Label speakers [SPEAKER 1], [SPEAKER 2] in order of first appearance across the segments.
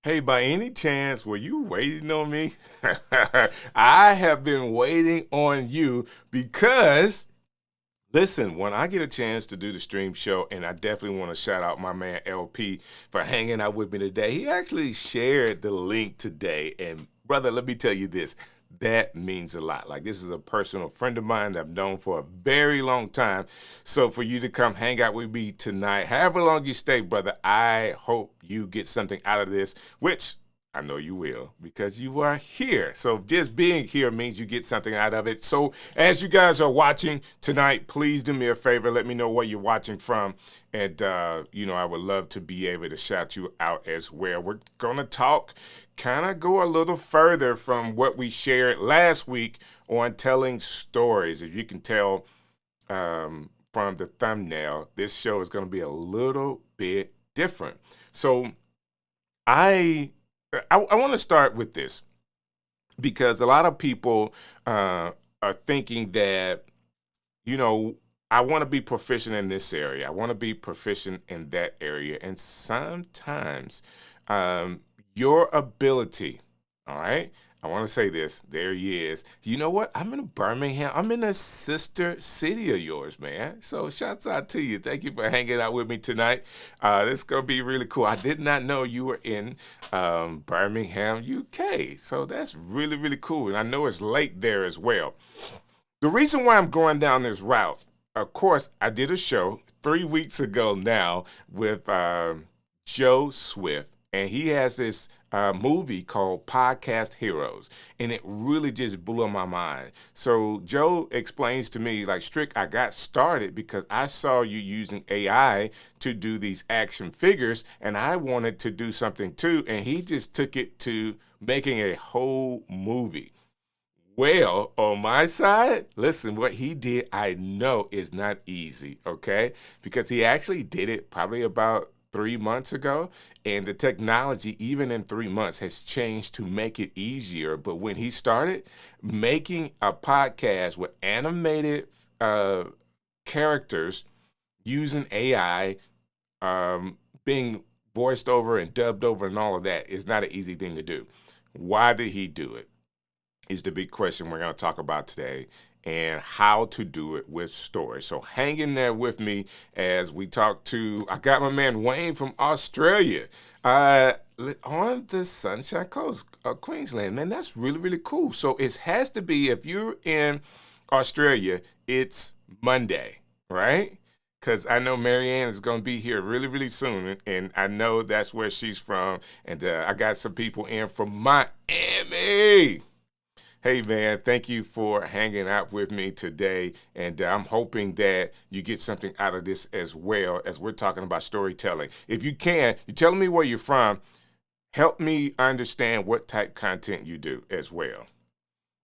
[SPEAKER 1] Hey, by any chance, were you waiting on me? I have been waiting on you because, listen, when I get a chance to do the stream show, and I definitely want to shout out my man LP for hanging out with me today. He actually shared the link today. And, brother, let me tell you this. That means a lot. Like, this is a personal friend of mine that I've known for a very long time. So, for you to come hang out with me tonight, however long you stay, brother, I hope you get something out of this, which I know you will because you are here. So just being here means you get something out of it. So as you guys are watching tonight, please do me a favor. Let me know where you're watching from. And, I would love to be able to shout you out as well. We're going to talk, kind of go a little further from what we shared last week on telling stories. If you can tell from the thumbnail, this show is going to be a little bit different. So I I want to start with this because a lot of people are thinking that, you know, I want to be proficient in this area. I want to be proficient in that area. And sometimes your ability, all right? I want to say this. There he is. You know what? I'm in Birmingham. I'm in a sister city of yours, man. So shouts out to you. Thank you for hanging out with me tonight. This is going to be really cool. I did not know you were in Birmingham, UK. So that's really, really cool. And I know it's late there as well. The reason why I'm going down this route, of course, I did a show 3 weeks ago now with Joe Swift, and he has this movie called Podcast Heroes, and it really just blew my mind. So Joe explains to me, like, Strick, I got started because I saw you using AI to do these action figures, and I wanted to do something too, and he just took it to making a whole movie. Well, on my side, listen, what he did, I know is not easy, okay? Because he actually did it probably about 3 months ago, and the technology, even in 3 months, has changed to make it easier. But when he started making a podcast with animated characters using AI, being voiced over and dubbed over and all of that is not an easy thing to do. Why did he do it? Is the big question we're going to talk about today, and how to do it with story. So hang in there with me as we talk to, I got my man Wayne from Australia on the Sunshine Coast of Queensland. Man, that's really, really cool. So it has to be, if you're in Australia, it's Monday, right? Because I know Marianne is going to be here really, really soon, and I know that's where she's from. And I got some people in from Miami. Hey man, thank you for hanging out with me today. And I'm hoping that you get something out of this as well as we're talking about storytelling. If you can, you're telling me where you're from, help me understand what type content you do as well.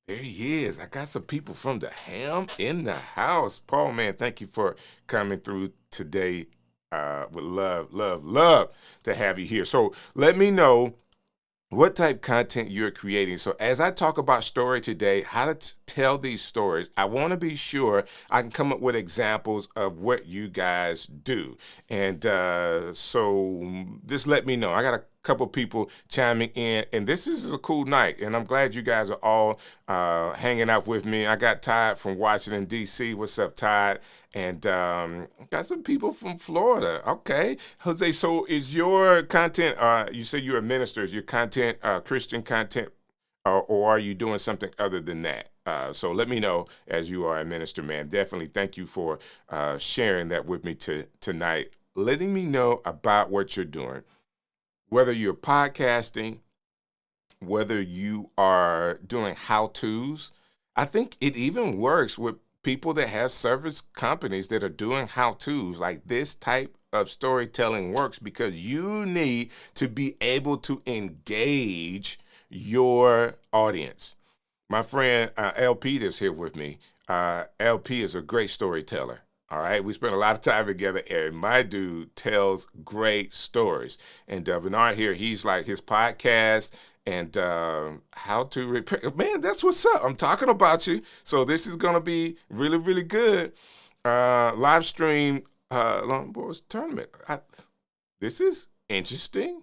[SPEAKER 1] There he is. I got some people from the Ham in the house. Paul, man, thank you for coming through today. With love, love, love to have you here. So let me know what type content you're creating. So as I talk about story today, how to tell these stories, I want to be sure I can come up with examples of what you guys do. And so just let me know. I got a couple people chiming in, and this is a cool night, and I'm glad you guys are all hanging out with me. I got Todd from Washington, D.C. What's up, Todd? And got some people from Florida. Okay. Jose, so is your content, you say you're a minister, is your content Christian content, or are you doing something other than that? So let me know as you are a minister, man. Definitely thank you for sharing that with me tonight, letting me know about what you're doing, whether you're podcasting, whether you are doing how-tos. I think it even works with people that have service companies that are doing how-tos. Like, this type of storytelling works because you need to be able to engage your audience. My friend LP is here with me. LP is a great storyteller. All right, we spent a lot of time together, and my dude tells great stories. And Bernard here, he's like his podcast and how to repair. Man, that's what's up. I'm talking about you. So this is gonna be really, really good. Live stream Longboards tournament. This is interesting.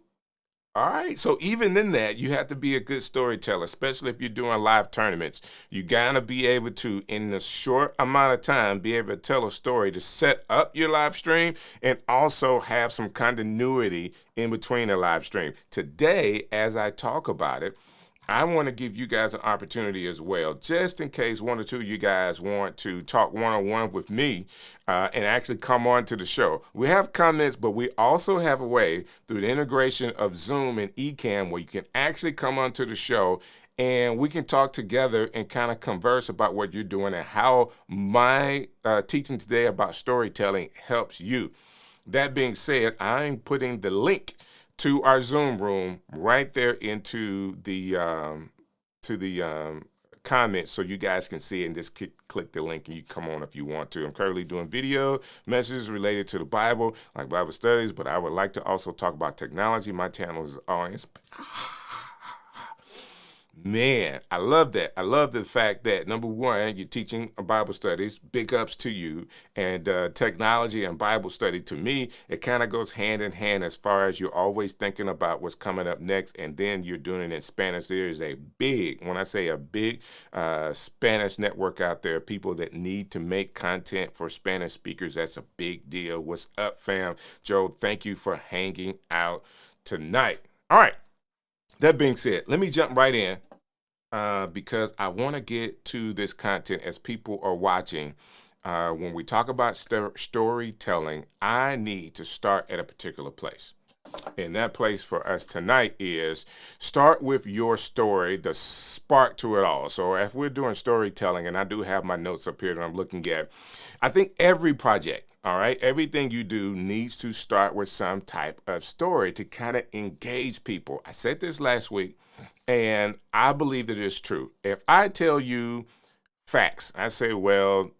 [SPEAKER 1] All right. So even in that, you have to be a good storyteller, especially if you're doing live tournaments. You gotta be able to, in a short amount of time, be able to tell a story to set up your live stream and also have some continuity in between the live stream. Today, as I talk about it, I want to give you guys an opportunity as well, just in case one or two of you guys want to talk one-on-one with me and actually come on to the show. We have comments, but we also have a way through the integration of Zoom and Ecamm where you can actually come onto the show and we can talk together and kind of converse about what you're doing and how my teaching today about storytelling helps you. That being said, I'm putting the link to our Zoom room right there into the comments so you guys can see it and just click the link and you come on if you want to. I'm currently doing video messages related to the Bible, like Bible studies, but I would like to also talk about technology. My channel is on. Man, I love that. I love the fact that, number one, you're teaching Bible studies. Big ups to you. And technology and Bible study, to me, it kind of goes hand in hand as far as you're always thinking about what's coming up next. And then you're doing it in Spanish. There is a big, when I say a big Spanish network out there, people that need to make content for Spanish speakers. That's a big deal. What's up, fam? Joe, thank you for hanging out tonight. All right. That being said, let me jump right in because I want to get to this content as people are watching. When we talk about storytelling, I need to start at a particular place. And that place for us tonight is start with your story, the spark to it all. So if we're doing storytelling, and I do have my notes up here that I'm looking at, I think every project, all right, everything you do needs to start with some type of story to kind of engage people. I said this last week, and I believe that it's true. If I tell you facts, I say, well,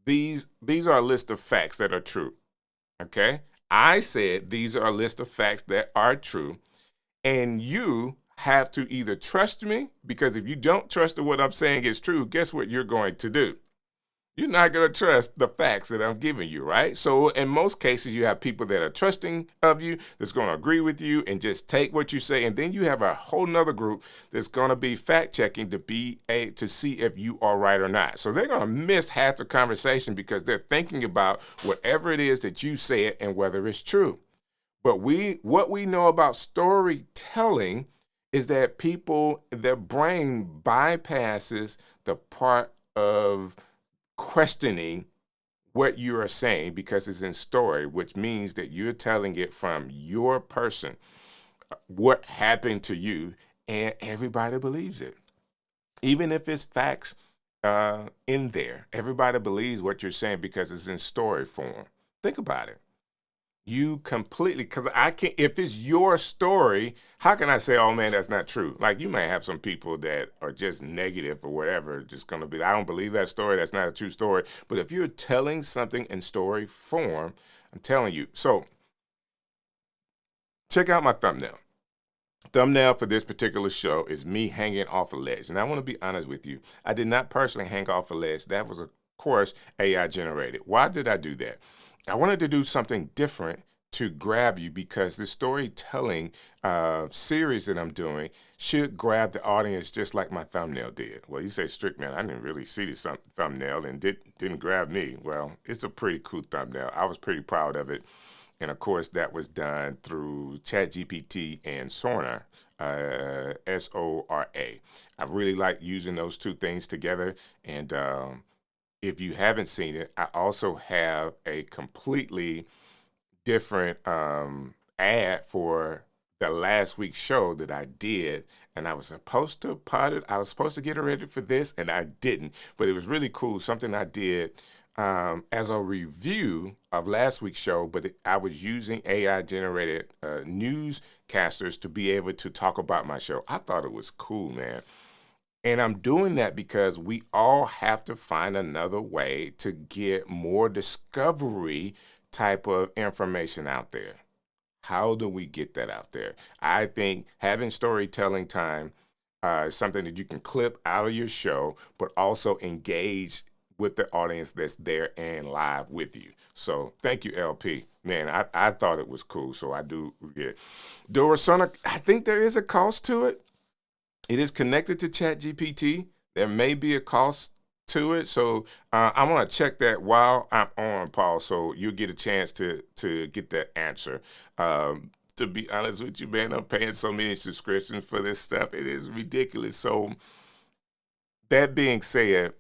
[SPEAKER 1] these are a list of facts that are true, okay? I said these are a list of facts that are true, and you have to either trust me, because if you don't trust what I'm saying is true, guess what you're going to do? You're not going to trust the facts that I'm giving you, right? So in most cases, you have people that are trusting of you, that's going to agree with you and just take what you say. And then you have a whole nother group that's going to be fact checking to see if you are right or not. So they're going to miss half the conversation because they're thinking about whatever it is that you said and whether it's true. But what we know about storytelling is that their brain bypasses the part of questioning what you are saying because it's in story, which means that you're telling it from your person, what happened to you, and everybody believes it. Even if it's facts in there, everybody believes what you're saying because it's in story form. Think about it. You completely, because I can't, if it's your story, how can I say, oh man, that's not true? Like you may have some people that are just negative or whatever, just going to be, I don't believe that story. That's not a true story. But if you're telling something in story form, I'm telling you. So check out my thumbnail. Thumbnail for this particular show is me hanging off a ledge. And I want to be honest with you. I did not personally hang off a ledge. That was, of course, AI generated. Why did I do that? I wanted to do something different to grab you because the storytelling series that I'm doing should grab the audience just like my thumbnail did. Well, you say, Strick, man, I didn't really see this thumbnail and didn't grab me. Well, it's a pretty cool thumbnail. I was pretty proud of it. And of course, that was done through ChatGPT and Sora, S-O-R-A. I really like using those two things together. And if you haven't seen it, I also have a completely different ad for the last week's show that I did. And I was supposed to pot it. I was supposed to get it ready for this, and I didn't. But it was really cool, something I did as a review of last week's show, but I was using AI-generated newscasters to be able to talk about my show. I thought it was cool, man. And I'm doing that because we all have to find another way to get more discovery type of information out there. How do we get that out there? I think having storytelling time is something that you can clip out of your show, but also engage with the audience that's there and live with you. So thank you, LP. Man, I thought it was cool. So I do get it. Dorasona, I think there is a cost to it. It is connected to ChatGPT. There may be a cost to it. So I'm going to check that while I'm on, Paul. So you'll get a chance to get that answer. To be honest with you, man, I'm paying so many subscriptions for this stuff. It is ridiculous. So that being said,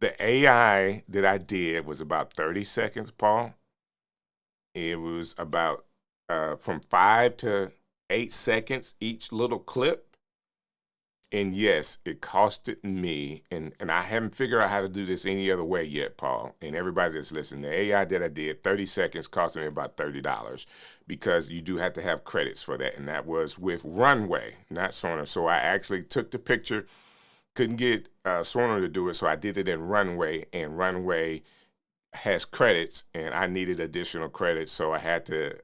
[SPEAKER 1] the AI that I did was about 30 seconds, Paul. It was about from 5 to 8 seconds each little clip. And yes, it costed me, and I haven't figured out how to do this any other way yet, Paul. And everybody that's listening, the AI that I did, 30 seconds costed me about $30 because you do have to have credits for that. And that was with Runway, not Sonar. So I actually took the picture, couldn't get Sonar to do it, so I did it in Runway, and Runway has credits, and I needed additional credits, so I had to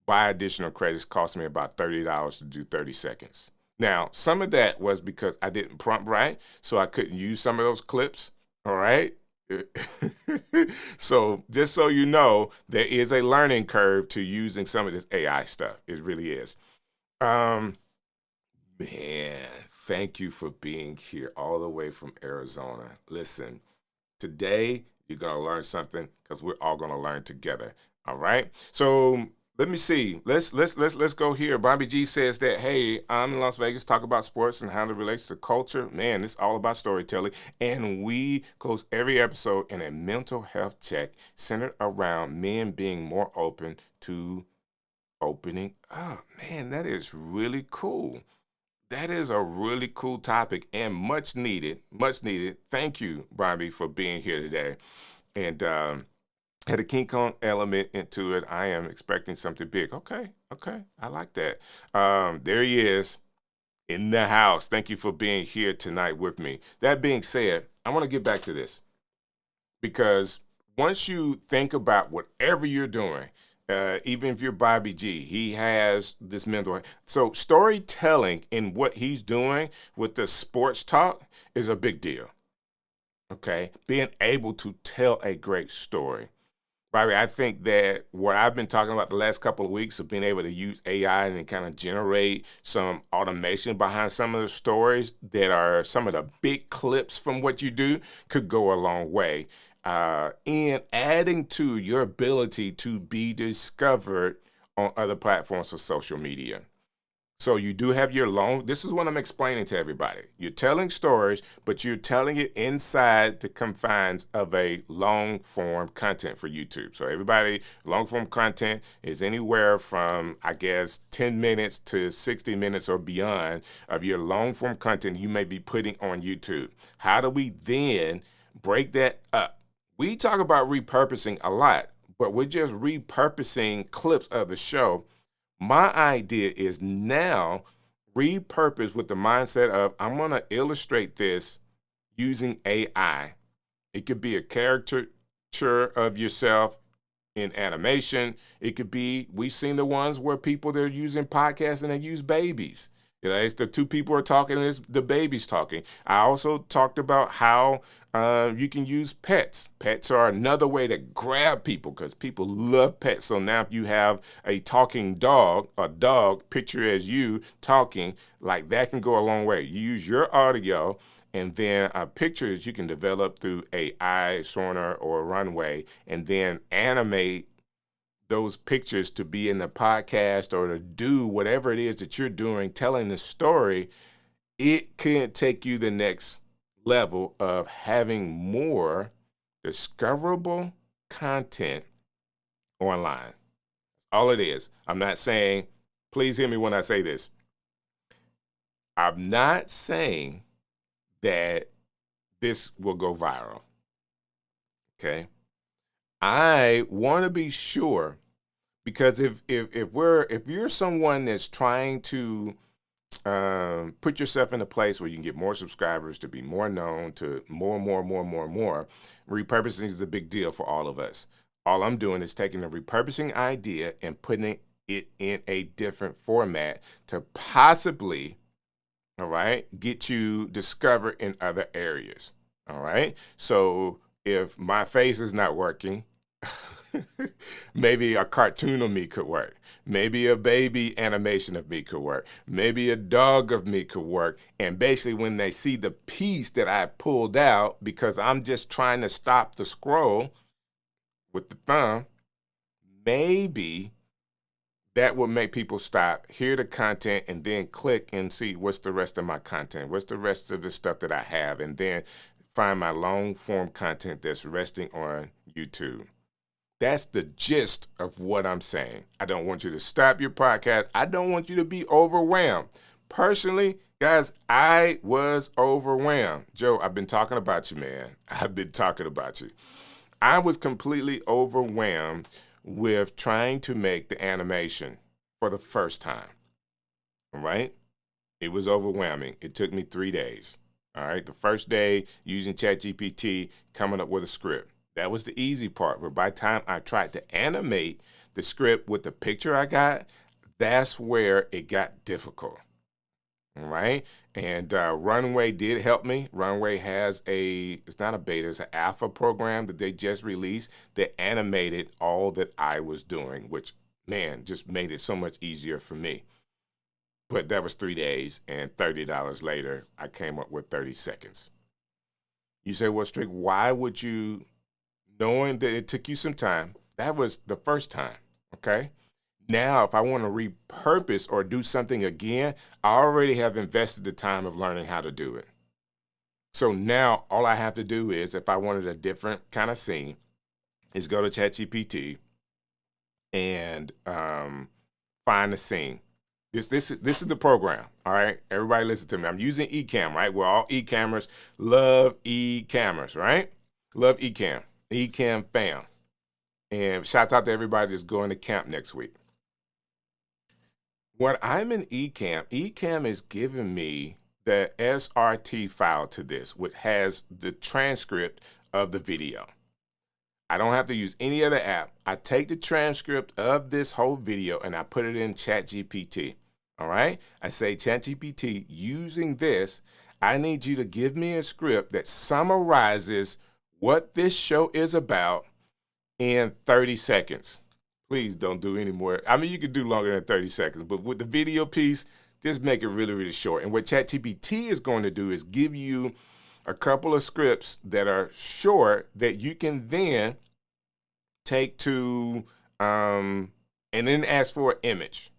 [SPEAKER 1] buy additional credits. Cost me about $30 to do 30 seconds. Now, some of that was because I didn't prompt right, so I couldn't use some of those clips, all right? So just so you know, there is a learning curve to using some of this AI stuff. It really is. Man, thank you for being here all the way from Arizona. Listen, today you're going to learn something because we're all going to learn together, all right? So let me see. Let's go here. Bobby G says that, hey, I'm in Las Vegas, talk about sports and how it relates to culture. Man, it's all about storytelling. And we close every episode in a mental health check centered around men being more open to opening up. Man, that is really cool. That is a really cool topic and much needed, much needed. Thank you, Bobby, for being here today. And had a King Kong element into it. I am expecting something big. Okay. I like that. There he is in the house. Thank you for being here tonight with me. That being said, I want to get back to this because once you think about whatever you're doing, even if you're Bobby G, he has this mentor. So storytelling in what he's doing with the sports talk is a big deal. Okay. Being able to tell a great story. Bobby, I think that what I've been talking about the last couple of weeks of being able to use AI and kind of generate some automation behind some of the stories that are some of the big clips from what you do could go a long way in adding to your ability to be discovered on other platforms of social media. So you do have your this is what I'm explaining to everybody. You're telling stories, but you're telling it inside the confines of a long form content for YouTube. So everybody, long form content is anywhere from, I guess, 10 minutes to 60 minutes or beyond of your long form content you may be putting on YouTube. How do we then break that up? We talk about repurposing a lot, but we're just repurposing clips of the show. My idea is now repurpose with the mindset of I'm going to illustrate this using AI. It could be a caricature of yourself in animation. It could be, we've seen the ones where people, they're using podcasts and they use babies. You know, it's the two people are talking and it's the baby's talking. I also talked about how you can use pets. Pets are another way to grab people because people love pets. So now if you have a talking dog, a dog picture as you talking, like that can go a long way. You use your audio and then a picture that you can develop through AI, Sonar, or Runway, and then animate those pictures to be in the podcast or to do whatever it is that you're doing, telling the story. It can take you the next level of having more discoverable content online. All it is. I'm not saying, please hear me when I say this. I'm not saying that this will go viral. Okay. I want to be sure, because if you're someone that's trying to put yourself in a place where you can get more subscribers, to be more known, to more, repurposing is a big deal for all of us. All I'm doing is taking the repurposing idea and putting it in a different format to possibly, all right, get you discovered in other areas. All right. So if my face is not working, maybe a cartoon of me could work. Maybe a baby animation of me could work. Maybe a dog of me could work. And basically, when they see the piece that I pulled out, because I'm just trying to stop the scroll with the thumb, maybe that will make people stop, hear the content, and then click and see what's the rest of my content, what's the rest of the stuff that I have, and then find my long form content that's resting on YouTube. That's the gist of what I'm saying. I don't want you to stop your podcast. I don't want you to be overwhelmed. Personally, guys, I was overwhelmed. Joe, I've been talking about you, man. I've been talking about you. I was completely overwhelmed with trying to make the animation for the first time. All right? It was overwhelming. It took me 3 days. All right? The first day using ChatGPT, coming up with a script. That was the easy part. But by the time I tried to animate the script with the picture I got, that's where it got difficult. All right. And Runway did help me. Runway has it's not a beta, it's an alpha program that they just released that animated all that I was doing, which, man, just made it so much easier for me. But that was 3 days, and $30 later, I came up with 30 seconds. You say, well, Strick, why would you, knowing that it took you some time, that was the first time, okay? Now, if I want to repurpose or do something again, I already have invested the time of learning how to do it. So now all I have to do is, if I wanted a different kind of scene, is go to ChatGPT and find the scene. This is the program, all right? Everybody listen to me. I'm using Ecamm, right? Well, all Ecammers love Ecammers, right? Love Ecamm. Ecamm fam. And shouts out to everybody that's going to camp next week. When I'm in Ecamm, Ecamm is giving me the SRT file to this, which has the transcript of the video. I don't have to use any other app. I take the transcript of this whole video and I put it in ChatGPT. All right? I say, ChatGPT, using this, I need you to give me a script that summarizes what this show is about in 30 seconds. Please don't do any more. I mean, you can do longer than 30 seconds, but with the video piece, just make it really, really short. And what ChatGPT is going to do is give you a couple of scripts that are short that you can then take to, and then ask for an image.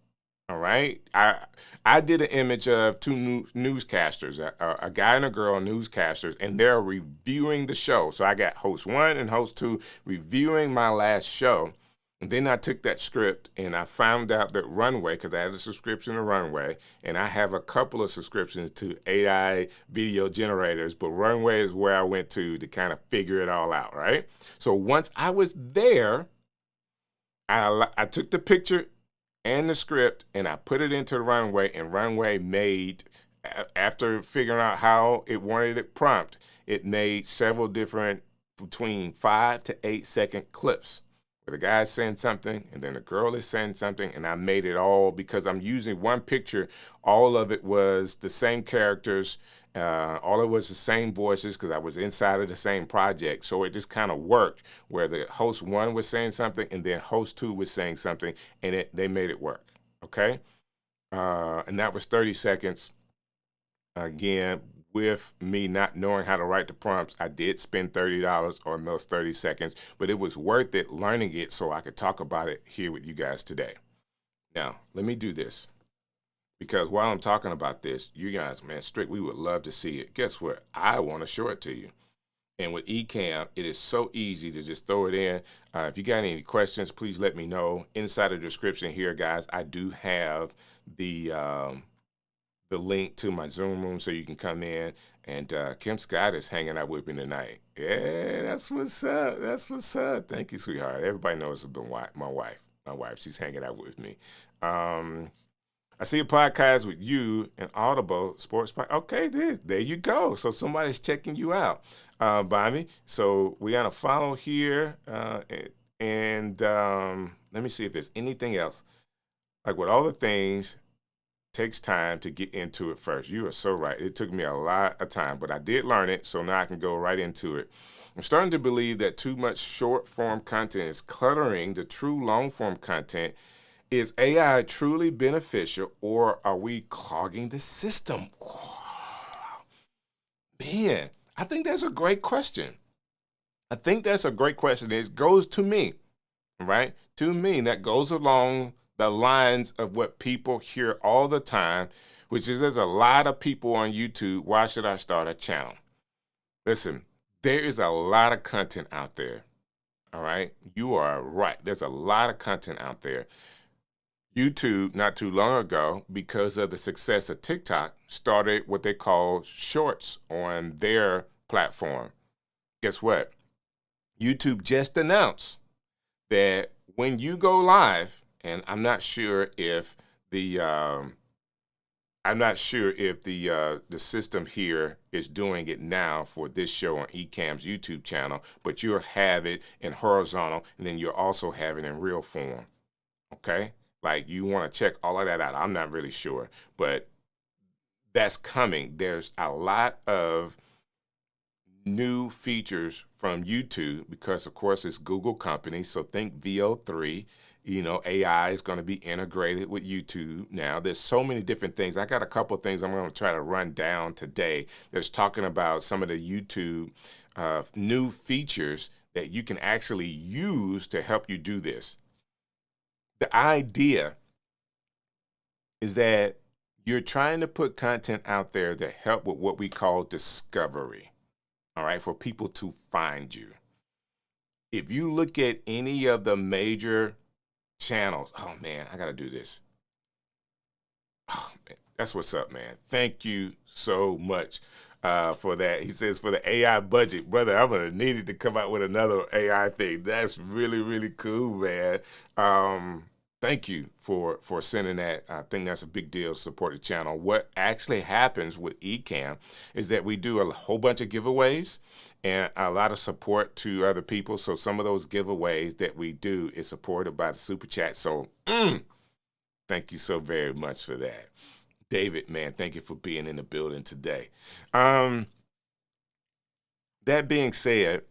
[SPEAKER 1] All right. I did an image of two newscasters, a guy and a girl, newscasters, and they're reviewing the show. So I got host 1 and host 2 reviewing my last show. And then I took that script and I found out that Runway, because I had a subscription to Runway, and I have a couple of subscriptions to AI video generators, but Runway is where I went to kind of figure it all out, right? So once I was there, I took the picture and the script and I put it into Runway, and Runway made, after figuring out how it wanted it prompt, it made several different between 5 to 8 second clips. The guy's saying something, and then the girl is saying something, and I made it all because I'm using one picture. All of it was the same characters. All of it was the same voices because I was inside of the same project. So it just kind of worked where the host 1 was saying something, and then host 2 was saying something, and they made it work, okay? And that was 30 seconds. Again, with me not knowing how to write the prompts, I did spend $30 on those 30 seconds, but it was worth it learning it so I could talk about it here with you guys today. Now, let me do this, because while I'm talking about this, you guys, man, Strick, we would love to see it. Guess what? I want to show it to you. And with Ecamm, it is so easy to just throw it in. If you got any questions, please let me know. Inside the description here, guys, I do have the link to my Zoom room so you can come in. And Kim Scott is hanging out with me tonight. Yeah, that's what's up. That's what's up. Thank you, sweetheart. Everybody knows it's been my wife. My wife, she's hanging out with me. I see a podcast with you and Audible Sports. Okay, there you go. So somebody's checking you out, Bobby. So we got a follow here. And let me see if there's anything else. Like with all the things, takes time to get into it first. You are so right. It took me a lot of time, but I did learn it, so now I can go right into it. I'm starting to believe that too much short form content is cluttering the true long form content. Is AI truly beneficial, or are we clogging the system? Man, I think that's a great question. I think that's a great question. It goes to me, right? To me, that goes along the lines of what people hear all the time, which is there's a lot of people on YouTube. Why should I start a channel? Listen, there is a lot of content out there. All right. You are right. There's a lot of content out there. YouTube, not too long ago, because of the success of TikTok, started what they call shorts on their platform. Guess what? YouTube just announced that when you go live, and I'm not sure if the the system here is doing it now for this show on Ecamm's YouTube channel, but you'll have it in horizontal, and then you'll also have it in real form. Okay, like you want to check all of that out. I'm not really sure, but that's coming. There's a lot of new features from YouTube because, of course, it's Google company. So think VO3. You know, AI is going to be integrated with YouTube now. There's so many different things. I got a couple of things I'm going to try to run down today. There's talking about some of the YouTube new features that you can actually use to help you do this. The idea is that you're trying to put content out there that help with what we call discovery, all right, for people to find you. If you look at any of the major channels, oh man, I got to do this. Oh, man, that's what's up, man. Thank you so much for that. He says for the AI budget, brother, I'm going to need it to come out with another AI thing. That's really, really cool, man. Thank you for sending that. I think that's a big deal to support the channel. What actually happens with Ecamm is that we do a whole bunch of giveaways and a lot of support to other people. So some of those giveaways that we do is supported by the super chat. So thank you so very much for that. David, man, thank you for being in the building today. That being said,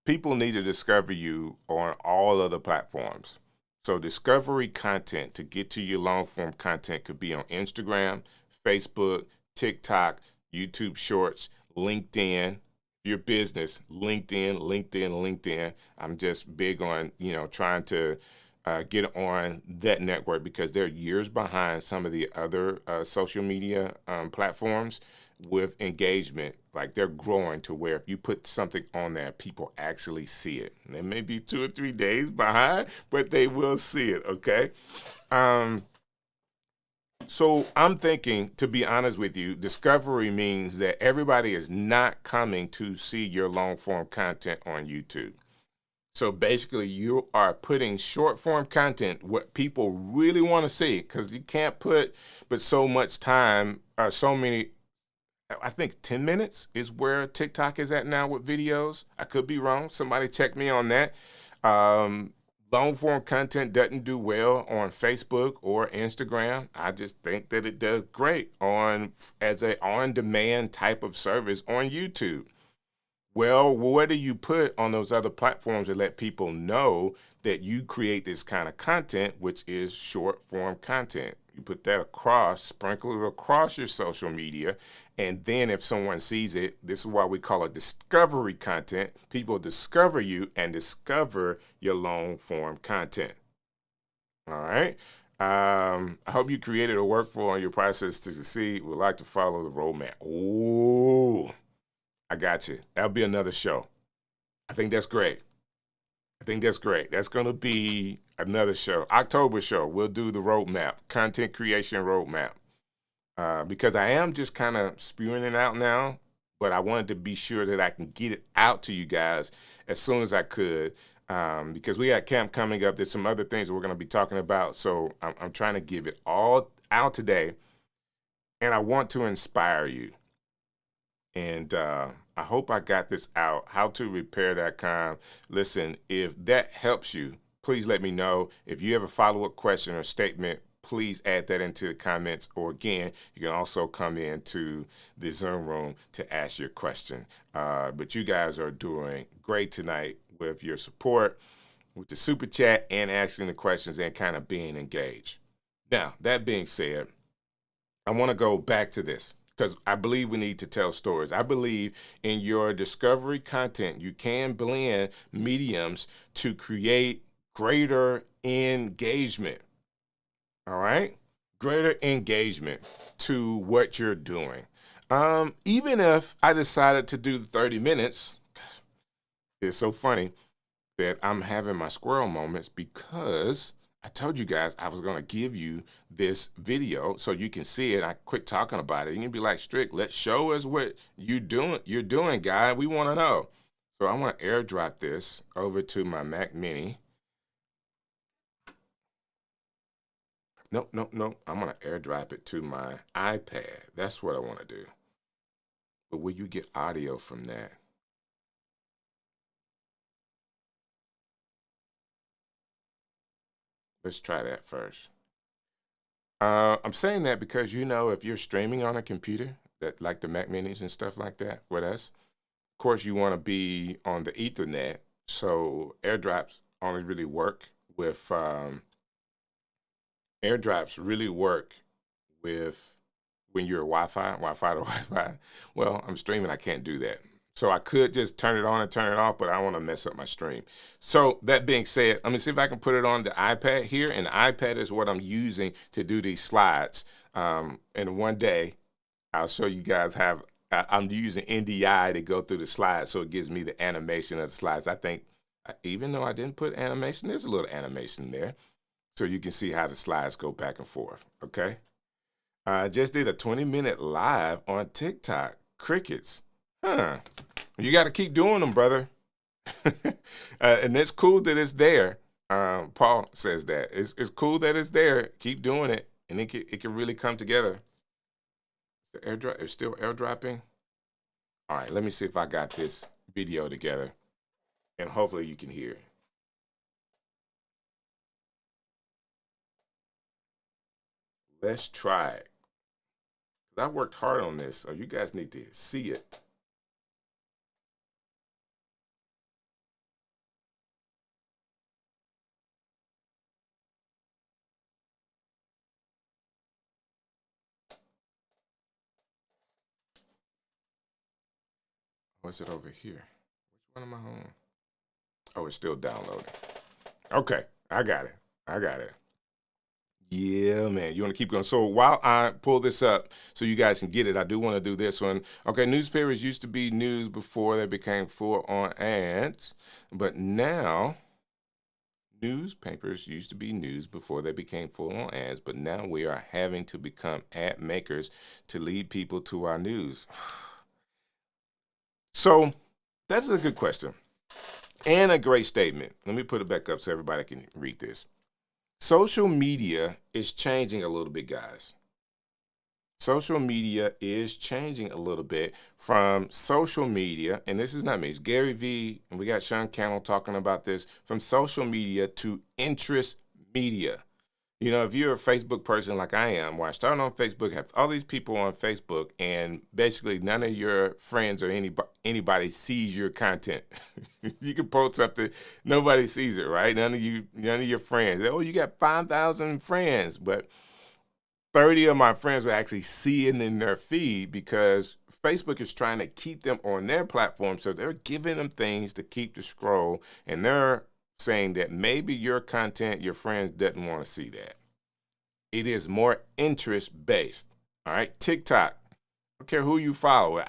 [SPEAKER 1] people need to discover you on all of the platforms. So discovery content to get to your long form content could be on Instagram, Facebook, TikTok, YouTube Shorts, LinkedIn, your business, LinkedIn. I'm just big on, trying to get on that network because they're years behind some of the other social media platforms with engagement. Like they're growing to where if you put something on there, people actually see it. And they may be 2 or 3 days behind, but they will see it, okay? So I'm thinking, to be honest with you, discovery means that everybody is not coming to see your long form content on YouTube. So basically you are putting short form content, what people really want to see, because you can't put but so much time, so many. I think 10 minutes is where TikTok is at now with videos. I could be wrong. Somebody check me on that. Long form content doesn't do well on Facebook or Instagram. I just think that it does great as a on-demand type of service on YouTube. Well, what do you put on those other platforms to let people know that you create this kind of content, which is short form content? You put that across, sprinkle it across your social media, and then if someone sees it, this is why we call it discovery content. People discover you and discover your long form content. All right. I hope you created a workflow on your process to succeed. Would like to follow the roadmap. Oh, I got you. That'll be another show. I think that's great. That's going to be another show. October show. We'll do the roadmap, content creation roadmap. Because I am just kind of spewing it out now, but I wanted to be sure that I can get it out to you guys as soon as I could. Because we got camp coming up. There's some other things that we're going to be talking about. So I'm trying to give it all out today. And I want to inspire you. And I hope I got this out. How to repair that Ecamm. Listen, if that helps you, please let me know. If you have a follow-up question or statement, please add that into the comments. Or again, you can also come into the Zoom room to ask your question. But you guys are doing great tonight with your support, with the super chat, and asking the questions and kind of being engaged. Now, that being said, I want to go back to this because I believe we need to tell stories. I believe in your discovery content, you can blend mediums to create greater engagement. All right? Greater engagement to what you're doing. Even if I decided to do the 30 minutes, it's so funny that I'm having my squirrel moments because I told you guys I was going to give you this video so you can see it. I quit talking about it. You can be like, Strick, let's show us what you're doing, guy. We want to know. So I want to airdrop this over to my Mac Mini. No. I'm going to airdrop it to my iPad. That's what I want to do. But will you get audio from that? Let's try that first. I'm saying that because, if you're streaming on a computer, that like the Mac Minis and stuff like that with us, of course, you want to be on the Ethernet. So airdrops only really work with when you're Wi-Fi to Wi-Fi. Well, I'm streaming, I can't do that. So I could just turn it on and turn it off, but I don't want to mess up my stream. So that being said, let me see if I can put it on the iPad here. And the iPad is what I'm using to do these slides. And one day I'll show you guys how I'm using NDI to go through the slides. So it gives me the animation of the slides. I think even though I didn't put animation, there's a little animation there. So you can see how the slides go back and forth. Okay. I just did a 20-minute live on TikTok. Crickets. You got to keep doing them, brother. And it's cool that it's there. Paul says that. It's cool that it's there. Keep doing it, and it can really come together. The airdrop is still airdropping. All right, let me see if I got this video together, and hopefully you can hear it. Let's try it. I worked hard on this, so you guys need to see it. What's it over here? Which one am I on? Oh, it's still downloading. Okay, I got it. Yeah, man. You want to keep going. So while I pull this up so you guys can get it, I do want to do this one. Okay, newspapers used to be news before they became full on ads, but now newspapers used to be news before they became full on ads, but now we are having to become ad makers to lead people to our news. So that's a good question and a great statement. Let me put it back up so everybody can read this. Social media is changing a little bit, guys. Social media is changing a little bit from social media, and this is not me, it's Gary Vee, and we got Sean Cannell talking about this, from social media to interest media. If you're a Facebook person like I am, where I started on Facebook, have all these people on Facebook, and basically none of your friends or anybody sees your content. You can post something, nobody sees it, right? None of your friends. Oh, you got 5,000 friends, but 30 of my friends are actually seeing in their feed because Facebook is trying to keep them on their platform. So they're giving them things to keep the scroll, and they're saying that maybe your content, your friends doesn't want to see that. It is more interest based. All right. TikTok. I don't care who you follow.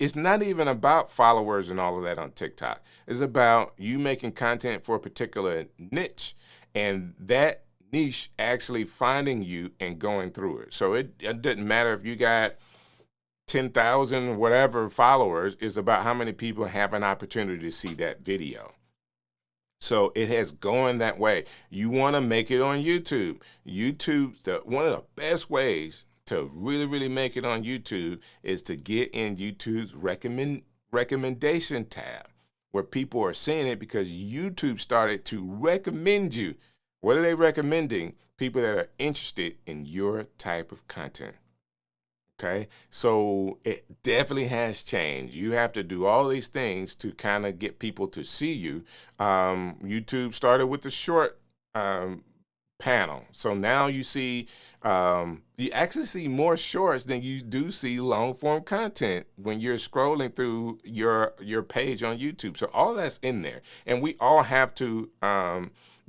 [SPEAKER 1] It's not even about followers and all of that on TikTok. It's about you making content for a particular niche, and that niche actually finding you and going through it. So it doesn't matter if you got 10,000 whatever followers. It's about how many people have an opportunity to see that video. So it has gone that way. You want to make it on YouTube. One of the best ways to really, really make it on YouTube is to get in YouTube's recommendation tab, where people are seeing it because YouTube started to recommend you. What are they recommending? People that are interested in your type of content. Okay, so it definitely has changed. You have to do all these things to kind of get people to see you. YouTube started with the short um, panel, so now you actually see more shorts than you do see long form content when you're scrolling through your page on YouTube. So all that's in there, and we all have to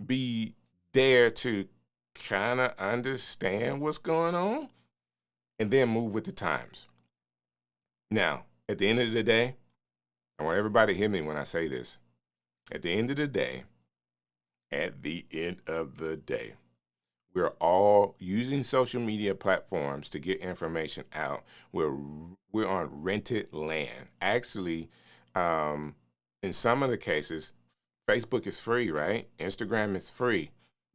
[SPEAKER 1] be there to kind of understand what's going on and then move with the times. Now, at the end of the day, I want everybody to hear me when I say this. At the end of the day, at the end of the day, we're all using social media platforms to get information out. We're on rented land. Actually, um, in some of the cases, Facebook is free, right? Instagram is free.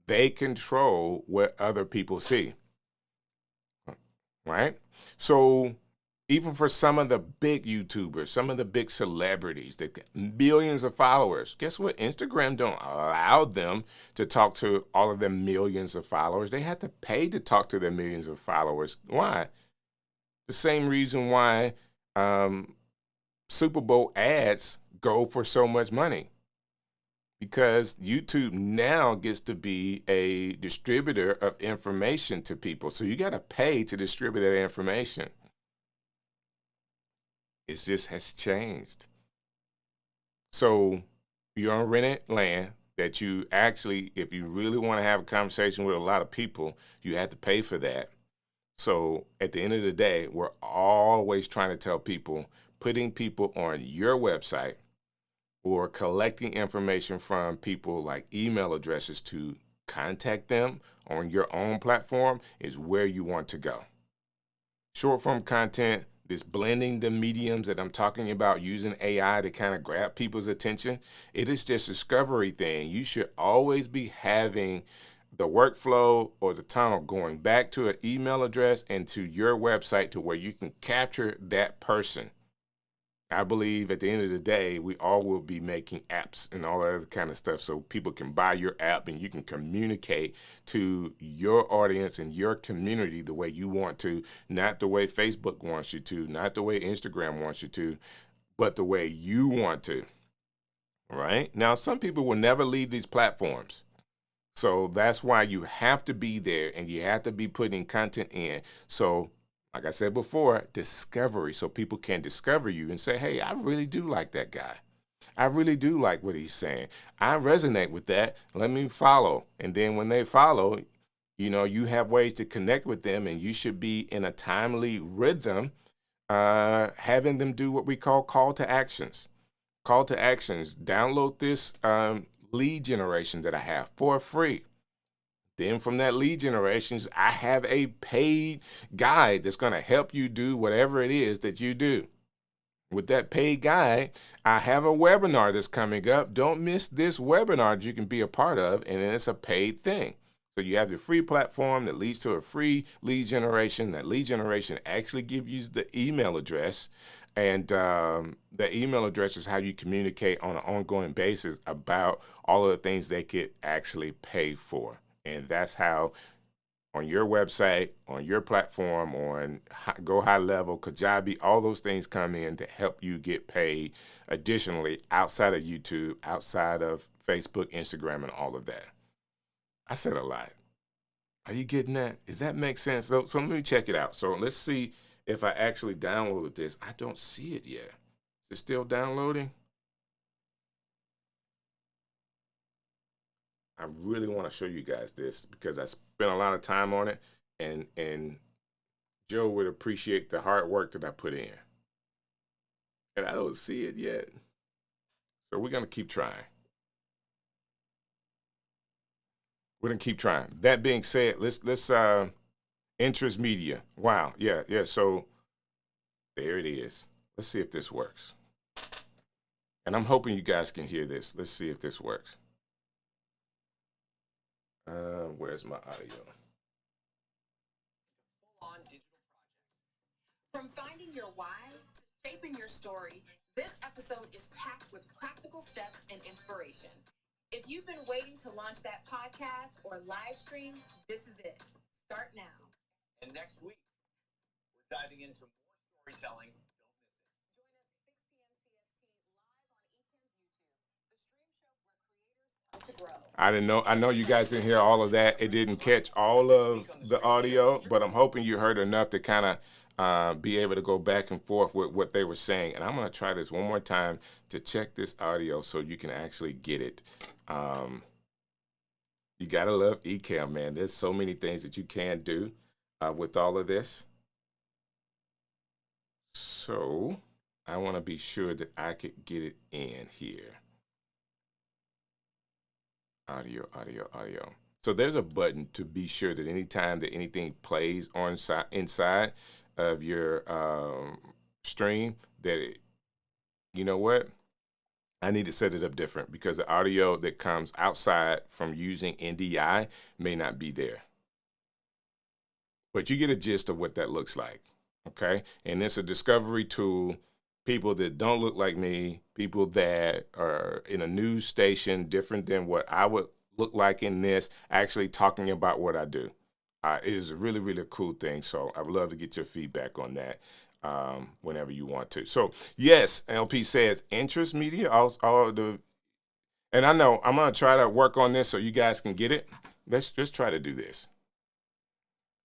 [SPEAKER 1] They control what other people see, right? So even for some of the big YouTubers, some of the big celebrities that get millions of followers, guess what? Instagram don't allow them to talk to all of their millions of followers. They have to pay to talk to their millions of followers. Why? The same reason why um, Super Bowl ads go for so much money. Because YouTube now gets to be a distributor of information to people. So you got to pay to distribute that information. It just has changed. So you're on rented land that you actually, if you really want to have a conversation with a lot of people, you have to pay for that. So at the end of the day, we're always trying to tell people, putting people on your website or collecting information from people like email addresses to contact them on your own platform is where you want to go. Short form content, this blending the mediums that I'm talking about, using AI to kind of grab people's attention, it is just a discovery thing. You should always be having the workflow or the tunnel going back to an email address and to your website to where you can capture that person. I believe at the end of the day, we all will be making apps and all that other kind of stuff so people can buy your app and you can communicate to your audience and your community the way you want to, not the way Facebook wants you to, not the way Instagram wants you to, but the way you want to. Right? Now, some people will never leave these platforms. So that's why you have to be there and you have to be putting content in. So like I said before, discovery, so people can discover you and say, hey, I really do like that guy. I really do like what he's saying. I resonate with that. Let me follow. And then when they follow, you have ways to connect with them, and you should be in a timely rhythm, having them do what we call to actions. Call to actions. Download this lead generation that I have for free. Then from that lead generations, I have a paid guide that's going to help you do whatever it is that you do. With that paid guide, I have a webinar that's coming up. Don't miss this webinar that you can be a part of, and then it's a paid thing. So you have your free platform that leads to a free lead generation. That lead generation actually gives you the email address, and the email address is how you communicate on an ongoing basis about all of the things they could actually pay for. And that's how on your website, on your platform, on Go High Level, Kajabi, all those things come in to help you get paid additionally outside of YouTube, outside of Facebook, Instagram, and all of that. I said a lot. Are you getting that? Does that make sense? So let me check it out. So let's see if I actually downloaded this. I don't see it yet. Is it still downloading? I really want to show you guys this because I spent a lot of time on it, and Joe would appreciate the hard work that I put in. And I don't see it yet. So we're gonna keep trying. We're gonna keep trying. That being said, let's interest media. Wow, yeah. So there it is. Let's see if this works. And I'm hoping you guys can hear this. Let's see if this works. Where's my audio? On digital projects. From finding your why to shaping your story, this episode is packed with practical steps and inspiration. If you've been waiting to launch that podcast or live stream, this is it. Start now. And next week, we're diving into more storytelling. Don't miss it. Join us 6 p.m. CST live on Ecamm YouTube, the stream show where creators come to grow. I didn't know. I know you guys didn't hear all of that. It didn't catch all of the audio, but I'm hoping you heard enough to kind of be able to go back and forth with what they were saying. And I'm going to try this one more time to check this audio so you can actually get it. You got to love Ecamm, man. There's so many things that you can do with all of this. So I want to be sure that I could get it in here. Audio, audio, audio. So there's a button to be sure that anytime that anything plays on inside of your stream, that you know what? I need to set it up different because the audio that comes outside from using NDI may not be there. But you get a gist of what that looks like, okay? And it's a discovery tool. People that don't look like me, people that are in a news station different than what I would look like in this, actually talking about what I do. It is a really, really cool thing. So I would love to get your feedback on that whenever you want to. So yes, LP says interest media, all the, and I know I'm gonna try to work on this so you guys can get it. Let's just try to do this.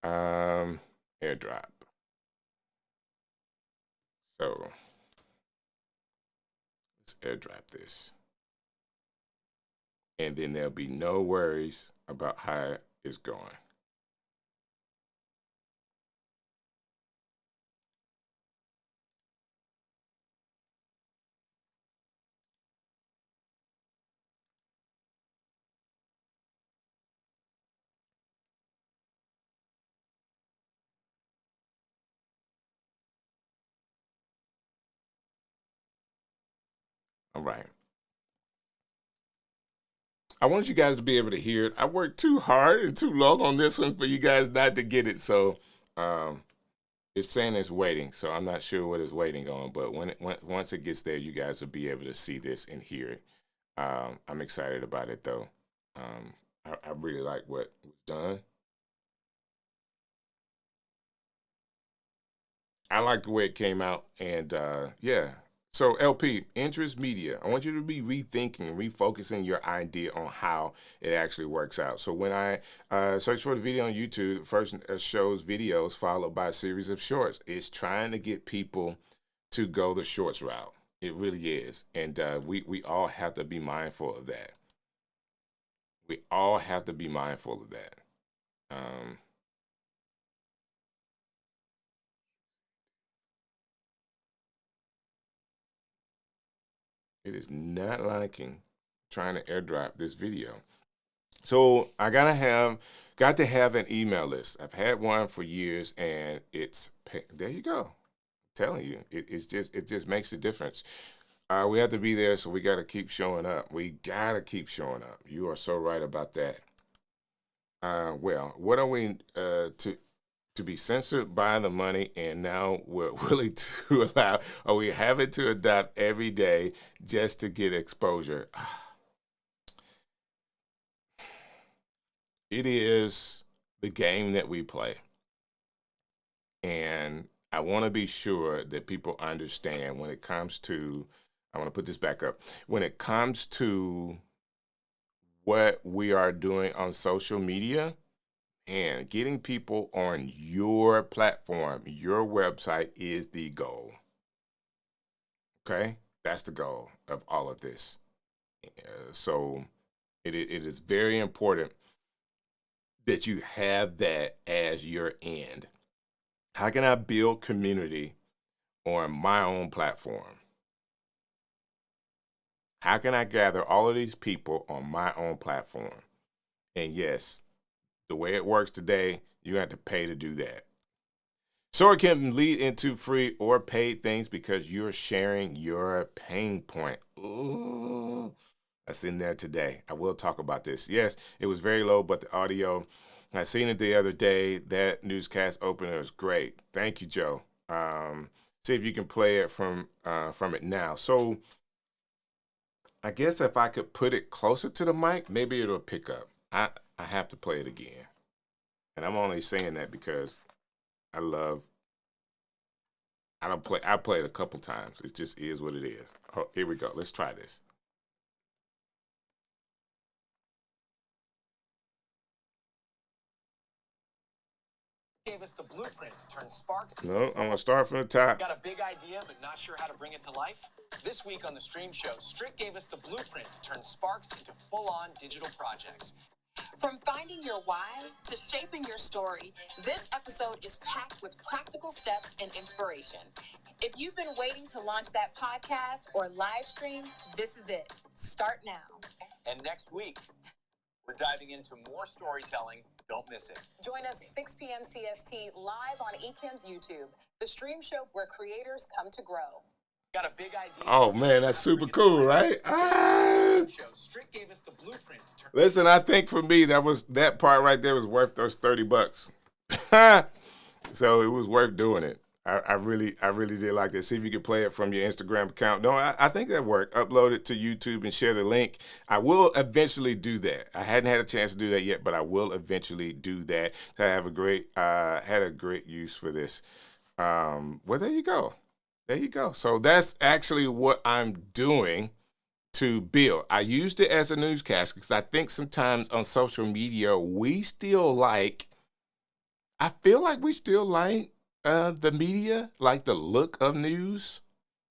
[SPEAKER 1] AirDrop. So let's AirDrop this. And then there'll be no worries about how it's going. All right. I want you guys to be able to hear it. I worked too hard and too long on this one for you guys not to get it. So it's saying it's waiting. So I'm not sure what it's waiting on. But once it gets there, you guys will be able to see this and hear it. I'm excited about it, though. I really like what was done. I like the way it came out. And yeah. So LP, interest media. I want you to be rethinking, refocusing your idea on how it actually works out. So when I search for the video on YouTube, first shows videos followed by a series of shorts. It's trying to get people to go the shorts route. It really is, and we all have to be mindful of that. We all have to be mindful of that. Um, it is not liking trying to airdrop this video. So I got to have an email list. I've had one for years, and there you go. I'm telling you, it just makes a difference. We have to be there, so we got to keep showing up. We got to keep showing up. You are so right about that. Well, what are we to be censored by the money, and now we're willing to allow, or we having to adopt every day just to get exposure? It is the game that we play. And I want to be sure that people understand when it comes to, I want to put this back up, when it comes to what we are doing on social media and getting people on your platform, your website is the goal. Okay? That's the goal of all of this. So it is very important that you have that as your end. How can I build community on my own platform? How can I gather all of these people on my own platform? And yes, the way it works today, you have to pay to do that. So it can lead into free or paid things because you're sharing your pain point. Ooh, that's in there today. I will talk about this. Yes, it was very low, but the audio, I seen it the other day. That newscast opener is great. Thank you, Joe. See if you can play it from it now. So I guess if I could put it closer to the mic, maybe it'll pick up. I have to play it again. And I'm only saying that because I love I played a couple times. It just is what it is. Oh, here we go. Let's try this.
[SPEAKER 2] Gave us the blueprint to turn sparks.
[SPEAKER 1] No, I'm gonna start from the top.
[SPEAKER 2] Got a big idea, but not sure how to bring it to life? This week on the Stream Show, Strick gave us the blueprint to turn sparks into full-on digital projects.
[SPEAKER 3] From finding your why to shaping your story, this episode is packed with practical steps and inspiration. If you've been waiting to launch that podcast or live stream, this is it. Start now.
[SPEAKER 2] And next week, we're diving into more storytelling. Don't miss it.
[SPEAKER 3] Join us 6 p.m. CST live on Ecamm's YouTube, the stream show where creators come to grow.
[SPEAKER 2] Got a big idea.
[SPEAKER 1] Oh man, that's super cool, right?
[SPEAKER 2] Strick gave us the blueprint to turn.
[SPEAKER 1] Listen, I think for me that part right there was worth those $30. So it was worth doing it. I really did like that. See if you could play it from your Instagram account. No, I think that worked. Upload it to YouTube and share the link. I will eventually do that. I hadn't had a chance to do that yet, but I will eventually do that. So I have had a great use for this. Well, there you go. There you go. So that's actually what I'm doing to build. I used it as a newscast because I think sometimes on social media we still like. I feel like we still like the media, like the look of news,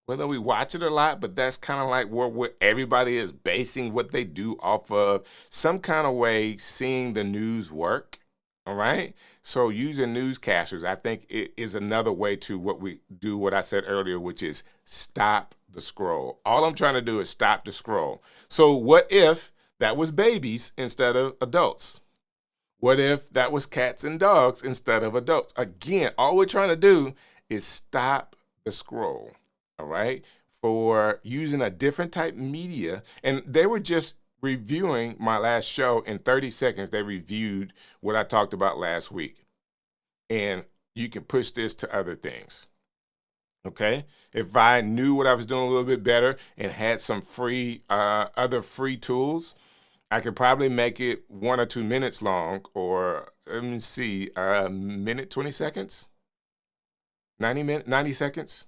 [SPEAKER 1] whether we watch it a lot, but that's kind of like where everybody is basing what they do off of some kind of way, seeing the news work. All right. So using newscasters, I think it is another way to what I said earlier, which is stop the scroll. All I'm trying to do is stop the scroll. So what if that was babies instead of adults? What if that was cats and dogs instead of adults? Again, all we're trying to do is stop the scroll, all right, for using a different type of media. And they were just reviewing my last show. In 30 seconds, they reviewed what I talked about last week. And you can push this to other things, okay? If I knew what I was doing a little bit better and had some other free tools, I could probably make it 1 or 2 minutes long, or let me see, a minute, 20 seconds, 90 seconds.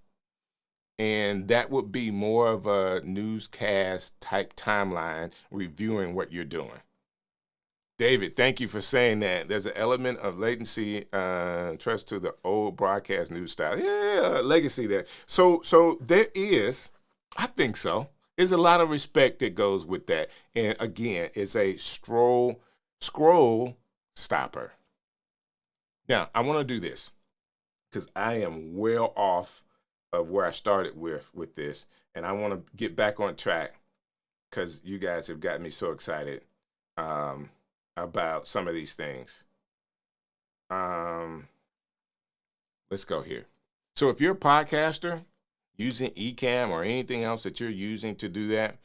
[SPEAKER 1] And that would be more of a newscast type timeline reviewing what you're doing. David, thank you for saying that. There's an element of latency, trust to the old broadcast news style. Yeah, legacy there. So there is, I think so. There's a lot of respect that goes with that. And again, it's a scroll stopper. Now, I want to do this because I am well off of where I started with this. And I want to get back on track because you guys have gotten me so excited about some of these things. Let's go here. So if you're a podcaster using Ecamm or anything else that you're using to do that,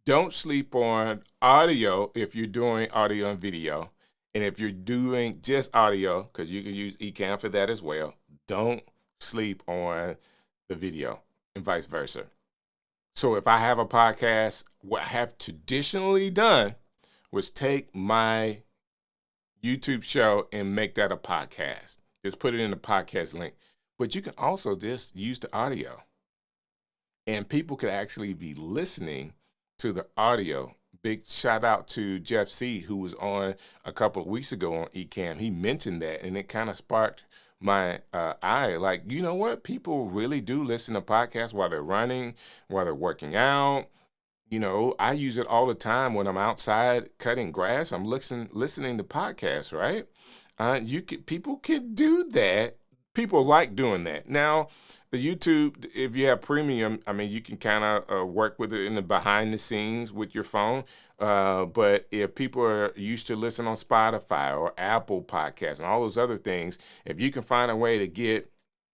[SPEAKER 1] don't sleep on audio if you're doing audio and video. And if you're doing just audio, because you can use Ecamm for that as well, don't sleep on the video and vice versa. So if I have a podcast, what I have traditionally done was take my YouTube show and make that a podcast. Just put it in the podcast link. But you can also just use the audio. And people could actually be listening to the audio. Big shout out to Jeff C., who was on a couple of weeks ago on Ecamm. He mentioned that, and it kind of sparked my eye. Like, you know what? People really do listen to podcasts while they're running, while they're working out. You know, I use it all the time when I'm outside cutting grass. I'm listening to podcasts, right? People can do that. People like doing that. Now, the YouTube, if you have premium, I mean, you can kind of work with it in the behind the scenes with your phone. But if people are used to listen on Spotify or Apple Podcasts and all those other things, if you can find a way to get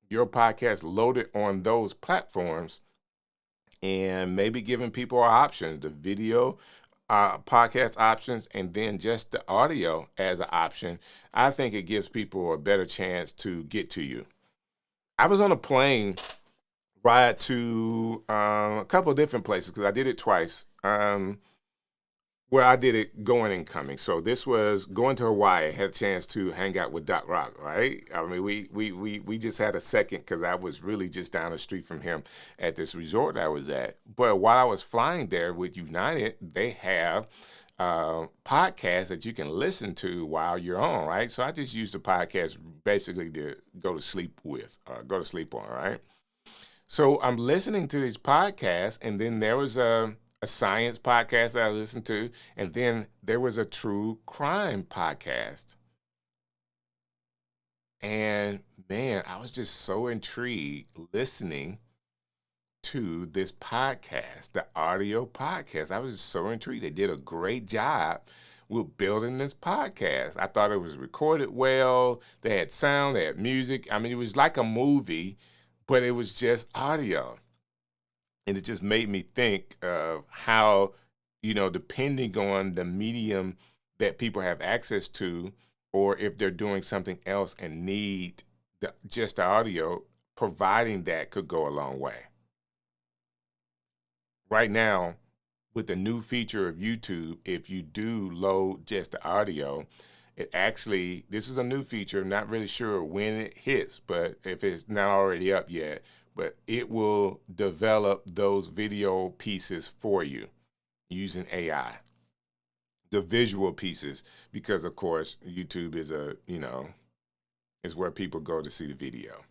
[SPEAKER 1] your podcast loaded on those platforms and maybe giving people options, the video podcast options, and then just the audio as an option, I think it gives people a better chance to get to you. I was on a plane ride to a couple of different places because I did it twice. Where I did it going and coming. So this was going to Hawaii. I had a chance to hang out with Doc Rock, right? I mean, we just had a second because I was really just down the street from him at this resort I was at. But while I was flying there with United, they have podcasts that you can listen to while you're on, right? So I just used the podcast basically to go to sleep with, go to sleep on, right? So I'm listening to these podcasts, and then there was a science podcast that I listened to, and then there was a true crime podcast. And man, I was just so intrigued listening to this podcast, the audio podcast. I was just so intrigued. They did a great job with building this podcast. I thought it was recorded well. They had sound, they had music. I mean, it was like a movie, but it was just audio. And it just made me think of how, depending on the medium that people have access to, or if they're doing something else and need just the audio, providing that could go a long way. Right now, with the new feature of YouTube, if you do load just the audio, this is a new feature. I'm not really sure when it hits, but if it's not already up yet, but it will develop those video pieces for you using AI, the visual pieces, because of course YouTube is where people go to see the video.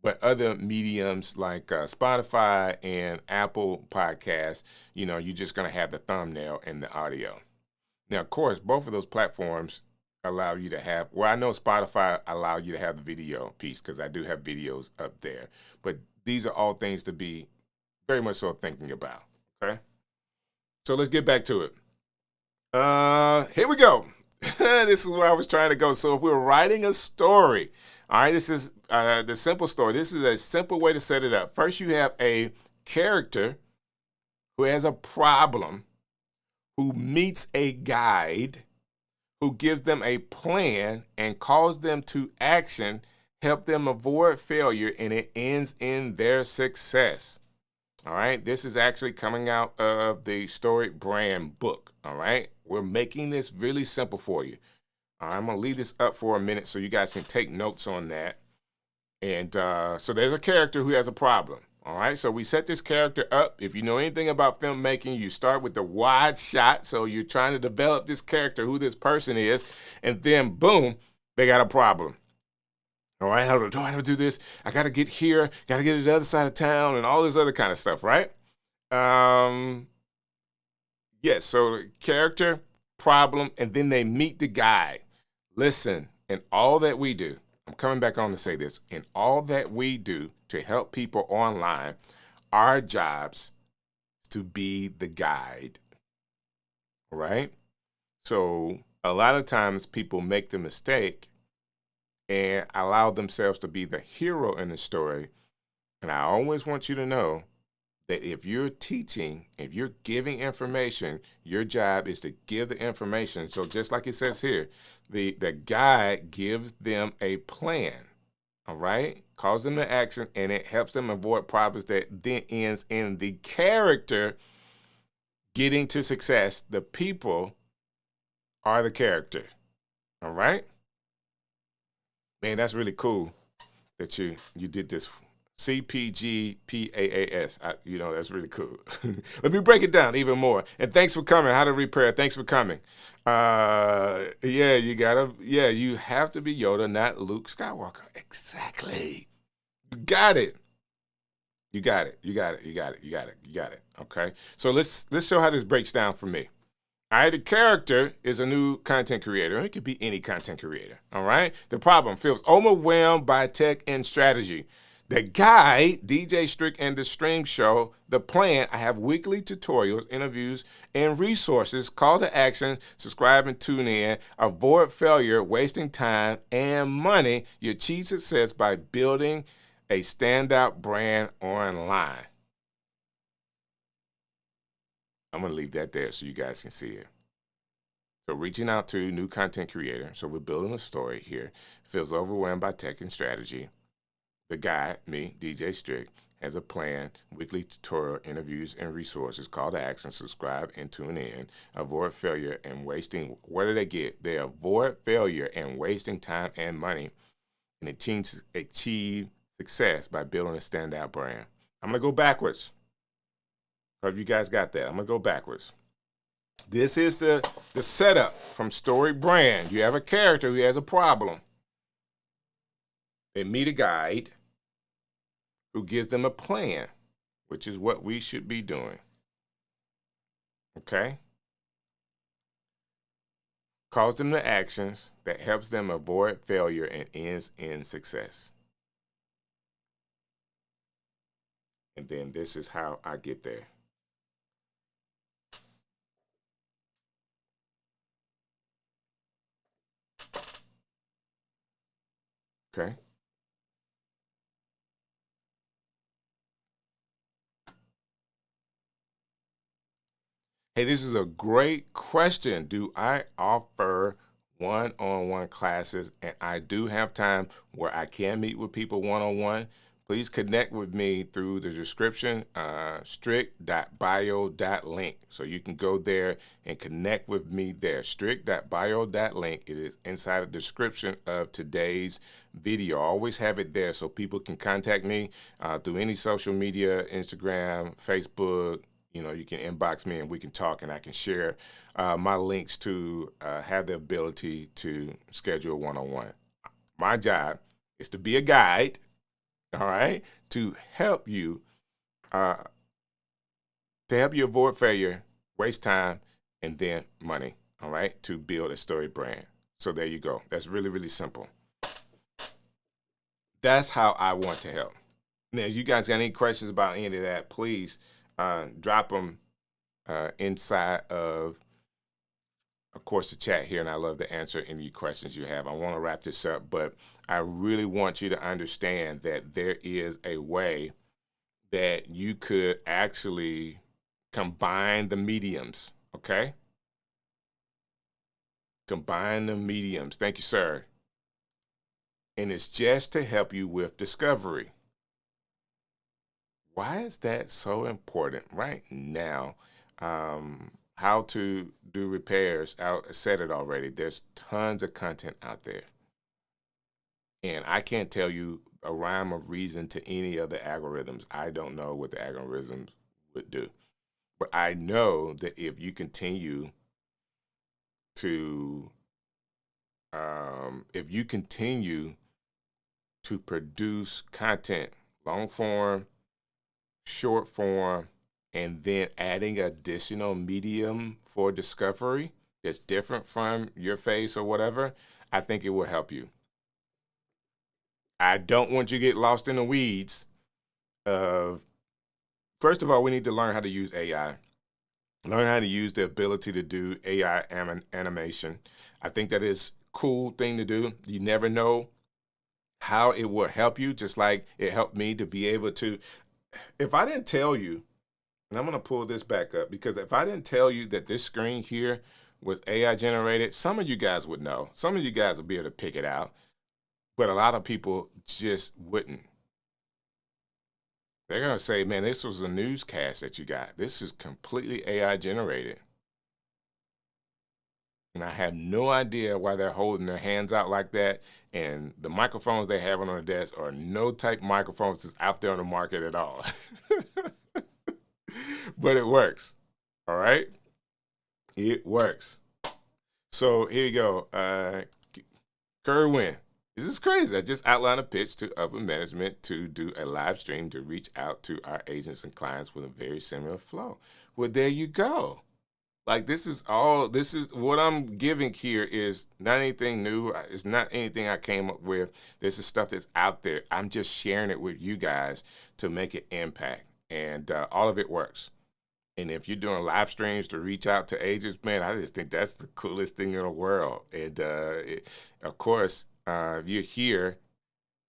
[SPEAKER 1] But other mediums like Spotify and Apple Podcasts, you're just going to have the thumbnail and the audio. Now, of course, both of those platforms allow you to have, I know Spotify allow you to have the video piece because I do have videos up there. But these are all things to be very much so thinking about, okay? So let's get back to it. Here we go. This is where I was trying to go. So if we're writing a story, all right, this is the simple story. This is a simple way to set it up. First, you have a character who has a problem, who meets a guide, who gives them a plan and calls them to action, help them avoid failure, and it ends in their success. All right, this is actually coming out of the Story Brand book. All right, we're making this really simple for you. I'm going to leave this up for a minute so you guys can take notes on that. And so there's a character who has a problem. All right, so we set this character up. If you know anything about filmmaking, you start with the wide shot. So you're trying to develop this character, who this person is, and then boom, they got a problem. All right, how do I do this? I got to get here, got to get to the other side of town, and all this other kind of stuff, right? Yes, so the character, problem, and then they meet the guy. Listen, in all that we do, I'm coming back on to say this, in all that we do to help people online, our jobs is to be the guide, all right? So a lot of times people make the mistake and allow themselves to be the hero in the story. And I always want you to know that if you're teaching, if you're giving information, your job is to give the information. So just like it says here, the guide gives them a plan, all right? Calls them to action, and it helps them avoid problems that then ends in the character getting to success. The people are the character, all right? Man, that's really cool that you did this. CPGPAAS. That's really cool. Let me break it down even more. And thanks for coming. How to repair. Thanks for coming. You have to be Yoda, not Luke Skywalker. Exactly. You got it. You got it. Okay. So let's show how this breaks down for me. All right, the character is a new content creator. It could be any content creator. All right. The problem: feels overwhelmed by tech and strategy. The guy, DJ Strick and the Stream Show, the plan: I have weekly tutorials, interviews, and resources. Call to action, subscribe and tune in. Avoid failure, wasting time and money. You achieve success by building a standout brand online. I'm going to leave that there so you guys can see it. So reaching out to new content creator. So we're building a story here. Feels overwhelmed by tech and strategy. The guy, me, DJ Strick, as a plan, weekly tutorial, interviews, and resources. Call to action, subscribe, and tune in. Avoid failure and wasting. What do they get? They avoid failure and wasting time and money, and achieve success by building a standout brand. I'm going to go backwards. Hope you guys got that. I'm going to go backwards. This is the setup from Story Brand. You have a character who has a problem. They meet a guide who gives them a plan, which is what we should be doing. Okay? Calls them to actions that helps them avoid failure and ends in success. And then this is how I get there. Okay? Hey, this is a great question. Do I offer one-on-one classes? And I do have time where I can meet with people one-on-one. Please connect with me through the description, strick.bio.link. So you can go there and connect with me there. Strick.bio.link. It is inside the description of today's video. I always have it there so people can contact me through any social media, Instagram, Facebook. You can inbox me and we can talk, and I can share my links to have the ability to schedule one-on-one. My job is to be a guide, all right, to help you avoid failure, waste time, and then money, all right, to build a story brand. So there you go. That's really, really simple. That's how I want to help. Now, if you guys got any questions about any of that, please drop them inside of course, the chat here, and I love to answer any questions you have. I want to wrap this up, but I really want you to understand that there is a way that you could actually combine the mediums, okay? Combine the mediums. Thank you, sir. And it's just to help you with discovery. Why is that so important right now? How to do repairs. I said it already. There's tons of content out there. And I can't tell you a rhyme of reason to any of the algorithms. I don't know what the algorithms would do. But I know that if you continue to produce content, long form, short form, and then adding additional medium for discovery that's different from your face or whatever, I think it will help you. I don't want you to get lost in the weeds of, first of all, we need to learn how to use AI. Learn how to use the ability to do AI animation. I think that is a cool thing to do. You never know how it will help you, just like it helped me to be able to, if I didn't tell you, and I'm going to pull this back up, because if I didn't tell you that this screen here was AI generated, some of you guys would know. Some of you guys would be able to pick it out, but a lot of people just wouldn't. They're going to say, man, this was a newscast that you got. This is completely AI generated. And I have no idea why they're holding their hands out like that. And the microphones they have on their desk are no type microphones that's out there on the market at all. But it works. All right? It works. So here you go. Kerwin. This is crazy. I just outlined a pitch to upper management to do a live stream to reach out to our agents and clients with a very similar flow. Well, there you go. Like, this is what I'm giving here is not anything new. It's not anything I came up with. This is stuff that's out there. I'm just sharing it with you guys to make an impact. And all of it works. And if you're doing live streams to reach out to agents, man, I just think that's the coolest thing in the world. And of course, you're here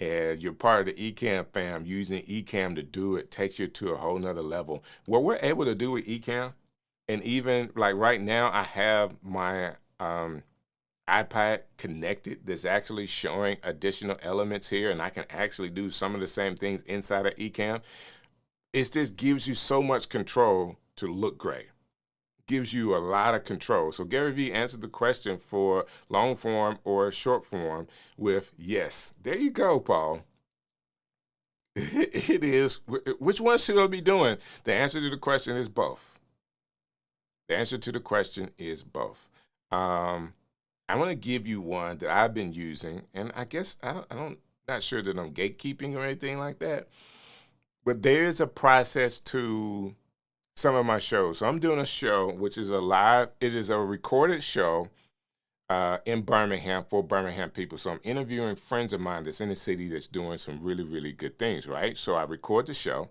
[SPEAKER 1] and you're part of the Ecamm fam. Using Ecamm to do it takes you to a whole nother level. What we're able to do with Ecamm, and even like right now, I have my iPad connected that's actually showing additional elements here, and I can actually do some of the same things inside of Ecamm. it just gives you so much control to look great. Gives you a lot of control. So Gary Vee answered the question for long form or short form with yes. There you go, Paul. It is. Which one should I be doing? The answer to the question is both. The answer to the question is both. I want to give you one that I've been using, and I guess not sure that I'm gatekeeping or anything like that, but there is a process to some of my shows. So I'm doing a show which is it is a recorded show in Birmingham for Birmingham people. So I'm interviewing friends of mine that's in the city that's doing some really, really good things, right? So I record the show.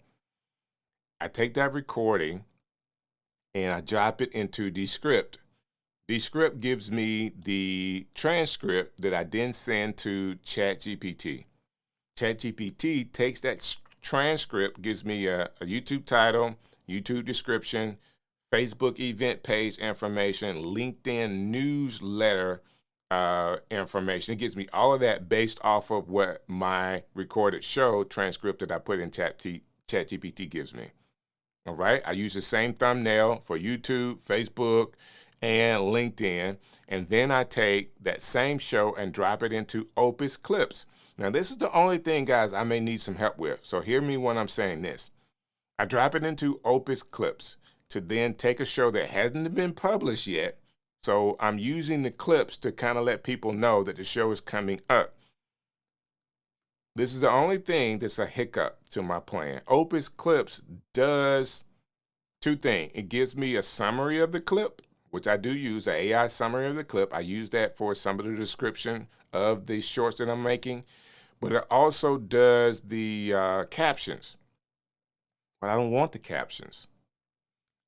[SPEAKER 1] I take that recording and I drop it into Descript. Descript gives me the transcript that I then send to ChatGPT. ChatGPT takes that transcript, gives me a YouTube title, YouTube description, Facebook event page information, LinkedIn newsletter information. It gives me all of that based off of what my recorded show transcript that I put in ChatGPT gives me. All right. I use the same thumbnail for YouTube, Facebook, and LinkedIn. And then I take that same show and drop it into Opus Clips. Now, this is the only thing, guys, I may need some help with. So hear me when I'm saying this. I drop it into Opus Clips to then take a show that hasn't been published yet. So I'm using the clips to kind of let people know that the show is coming up. This is the only thing that's a hiccup to my plan. Opus Clips does two things. It gives me a summary of the clip, which I do use, an AI summary of the clip. I use that for some of the description of the shorts that I'm making. But it also does the captions. But I don't want the captions.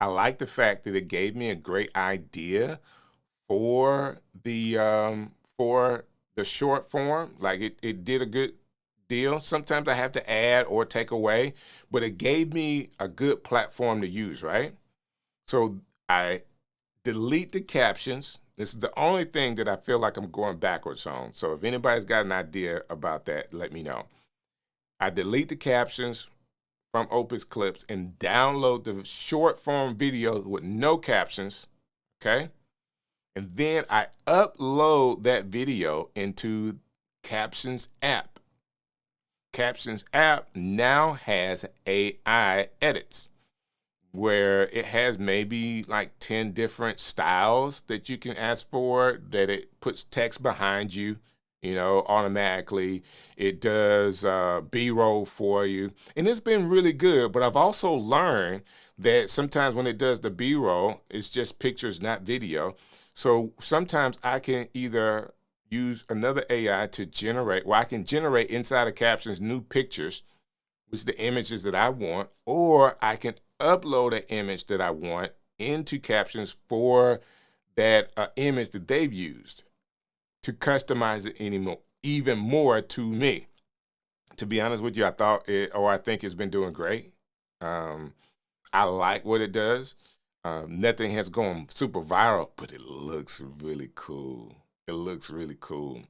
[SPEAKER 1] I like the fact that it gave me a great idea for the short form. Like it did a good deal. Sometimes I have to add or take away, but it gave me a good platform to use, right? So I delete the captions. This is the only thing that I feel like I'm going backwards on. So if anybody's got an idea about that, let me know. I delete the captions from Opus Clips and download the short form video with no captions, okay? And then I upload that video into Captions app. Captions app now has AI edits where it has maybe like 10 different styles that you can ask for, that it puts text behind you, automatically. It does B-roll for you. And it's been really good, but I've also learned that sometimes when it does the B-roll, it's just pictures, not video. So sometimes I can either use another AI to generate, I can generate inside of captions new pictures, which are the images that I want, or I can upload an image that I want into captions for that image that they've used to customize it even more to me. To be honest with you, I think it's been doing great. I like what it does. Nothing has gone super viral, but it looks really cool. It looks really cool.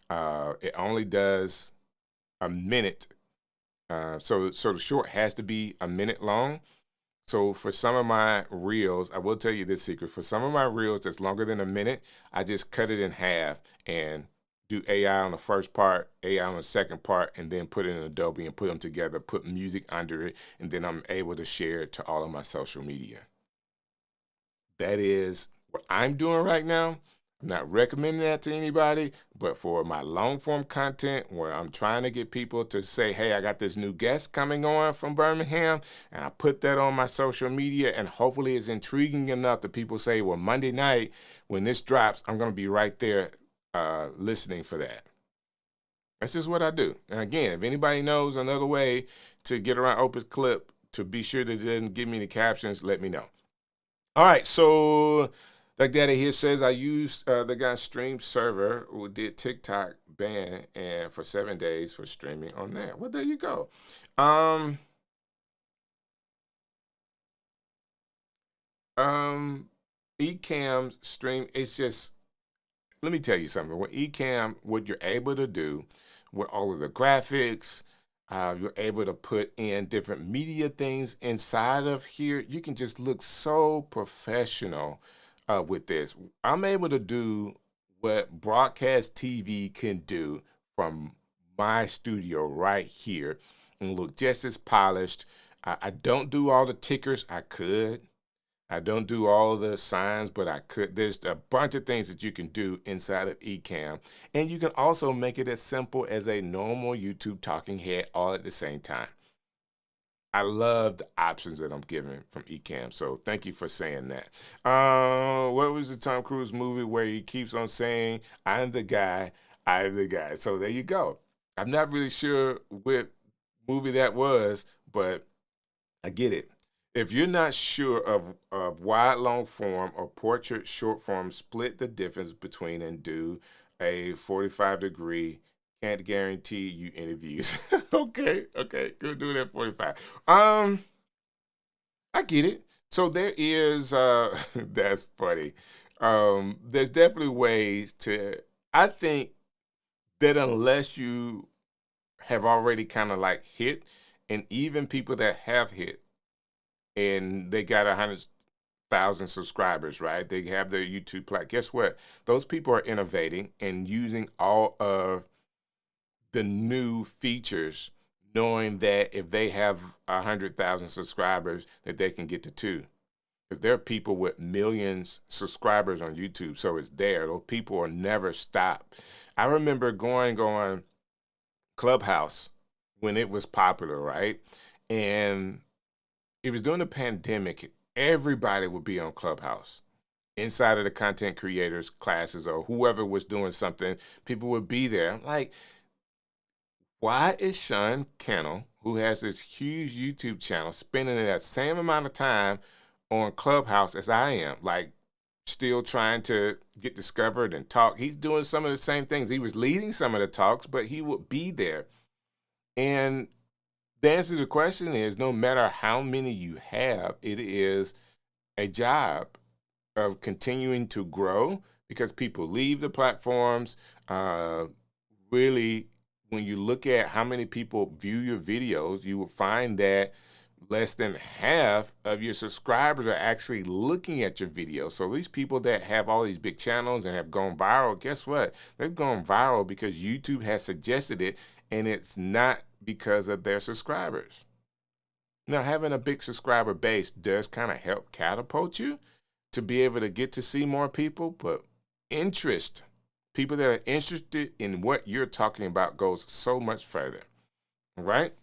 [SPEAKER 1] It only does a minute. So the short has to be a minute long. So for some of my reels, I will tell you this secret. For some of my reels that's longer than a minute, I just cut it in half and do AI on the first part, AI on the second part, and then put it in Adobe and put them together, put music under it, and then I'm able to share it to all of my social media. That is what I'm doing right now. I'm not recommending that to anybody, but for my long form content where I'm trying to get people to say, hey, I got this new guest coming on from Birmingham, and I put that on my social media, and hopefully it's intriguing enough that people say, well, Monday night when this drops, I'm going to be right there listening for that. That's just what I do. And again, if anybody knows another way to get around Opus Clip to be sure that it doesn't give me the captions, let me know. All right, so like Daddy here says, I used the guy's stream server who did TikTok ban and for 7 days for streaming on that. Well, there you go. Ecamm stream, it's just, let me tell you something. With Ecamm, what you're able to do with all of the graphics, You're able to put in different media things inside of here. You can just look so professional with this. I'm able to do what broadcast TV can do from my studio right here and look just as polished. I don't do all the tickers. I could. I don't do all the signs, but I could. There's a bunch of things that you can do inside of Ecamm. And you can also make it as simple as a normal YouTube talking head all at the same time. I love the options that I'm given from Ecamm. So thank you for saying that. What was the Tom Cruise movie where he keeps on saying, I'm the guy, I'm the guy? So there you go. I'm not really sure what movie that was, but I get it. If you're not sure of wide long form or portrait short form, split the difference between and do a 45-degree. Can't guarantee you interviews. Okay, go do that 45. I get it. So there is that's funny. There's definitely ways to I think that unless you have already kind of like hit, and even people that have hit and they got 100,000 subscribers, right? They have their YouTube platform. Guess what? Those people are innovating and using all of the new features, knowing that if they have 100,000 subscribers, that they can get to two. Because there are people with millions subscribers on YouTube, so it's there. Those people will never stop. I remember going on Clubhouse when it was popular, right? And it was during the pandemic. Everybody would be on Clubhouse. Inside of the content creators classes or whoever was doing something, people would be there. I'm like, why is Sean Cannell, who has this huge YouTube channel, spending that same amount of time on Clubhouse as I am? Like, still trying to get discovered and talk. He's doing some of the same things. He was leading some of the talks, but he would be there. And the answer to the question is no matter how many you have, it is a job of continuing to grow because people leave the platforms. Really, when you look at how many people view your videos, you will find that less than half of your subscribers are actually looking at your videos. So these people that have all these big channels and have gone viral, guess what? They've gone viral because YouTube has suggested it, and it's not because of their subscribers. Now, having a big subscriber base does kind of help catapult you to be able to get to see more people, but interest, people that are interested in what you're talking about goes so much further, right?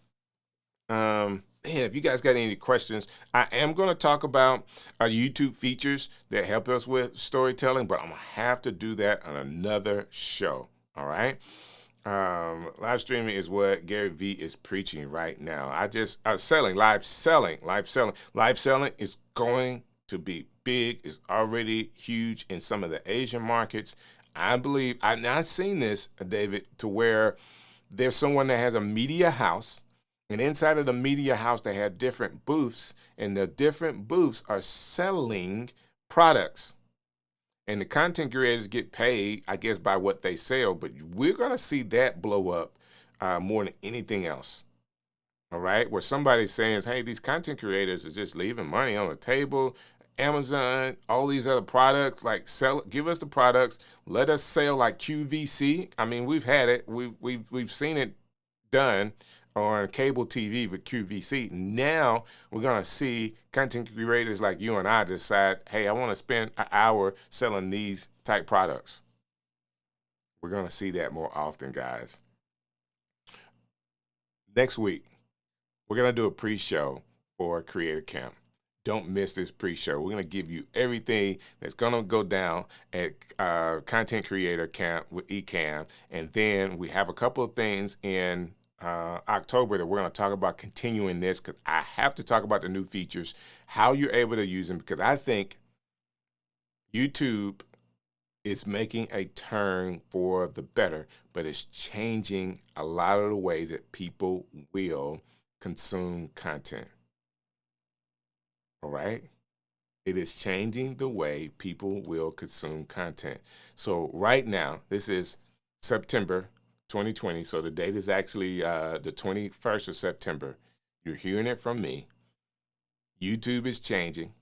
[SPEAKER 1] If you guys got any questions, I am going to talk about YouTube features that help us with storytelling, but I'm going to have to do that on another show, all right? Live streaming is what Gary Vee is preaching right now. Live selling is going to be big. It's already huge in some of the Asian markets. I believe I've not seen this, David, to where there's someone that has a media house, and inside of the media house they have different booths, and the different booths are selling products. And the content creators get paid, I guess, by what they sell. But we're going to see that blow up more than anything else. All right? Where somebody's saying, hey, these content creators are just leaving money on the table. Amazon, all these other products, like give us the products. Let us sell like QVC. I mean, we've had it. We've seen it done on cable TV with QVC. Now we're going to see content creators like you and I decide, hey, I want to spend an hour selling these type products. We're going to see that more often, guys. Next week, we're going to do a pre-show for Creator Camp. Don't miss this pre-show. We're going to give you everything that's going to go down at Content Creator Camp with Ecamm. And then we have a couple of things in October that we're going to talk about continuing this, because I have to talk about the new features, how you're able to use them, because I think YouTube is making a turn for the better, but it's changing a lot of the way that people will consume content. All right? It is changing the way people will consume content. So right now, this is September 2020. So the date is actually the 21st of September. You're hearing it from me. YouTube is changing.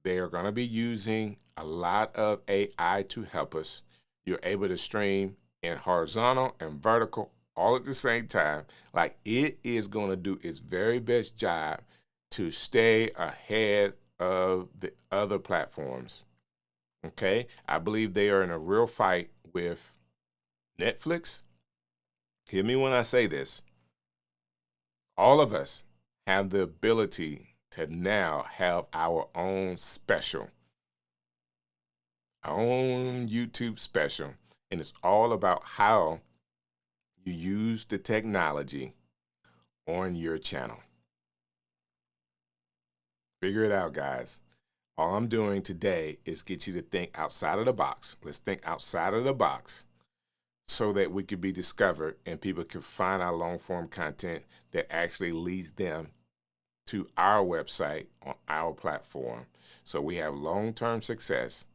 [SPEAKER 1] They are going to be using a lot of AI to help us. You're able to stream in horizontal and vertical all at the same time. Like, it is going to do its very best job to stay ahead of the other platforms. Okay? I believe they are in a real fight with Netflix. Hear me when I say this. All of us have the ability to now have our own special, our own YouTube special. And it's all about how you use the technology on your channel. Figure it out, guys. All I'm doing today is get you to think outside of the box. Let's think outside of the box so that we could be discovered and people can find our long form content that actually leads them to our website on our platform. So we have long-term success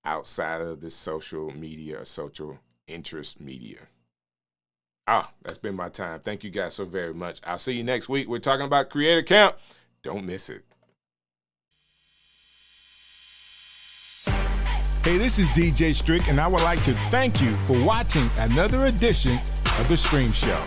[SPEAKER 1] outside of the social media or social interest media. That's been my time. Thank you guys so very much. I'll see you next week. We're talking about Creator Camp. Don't miss it.
[SPEAKER 4] Hey, this is DJ Strick, and I would like to thank you for watching another edition of The Stream Show.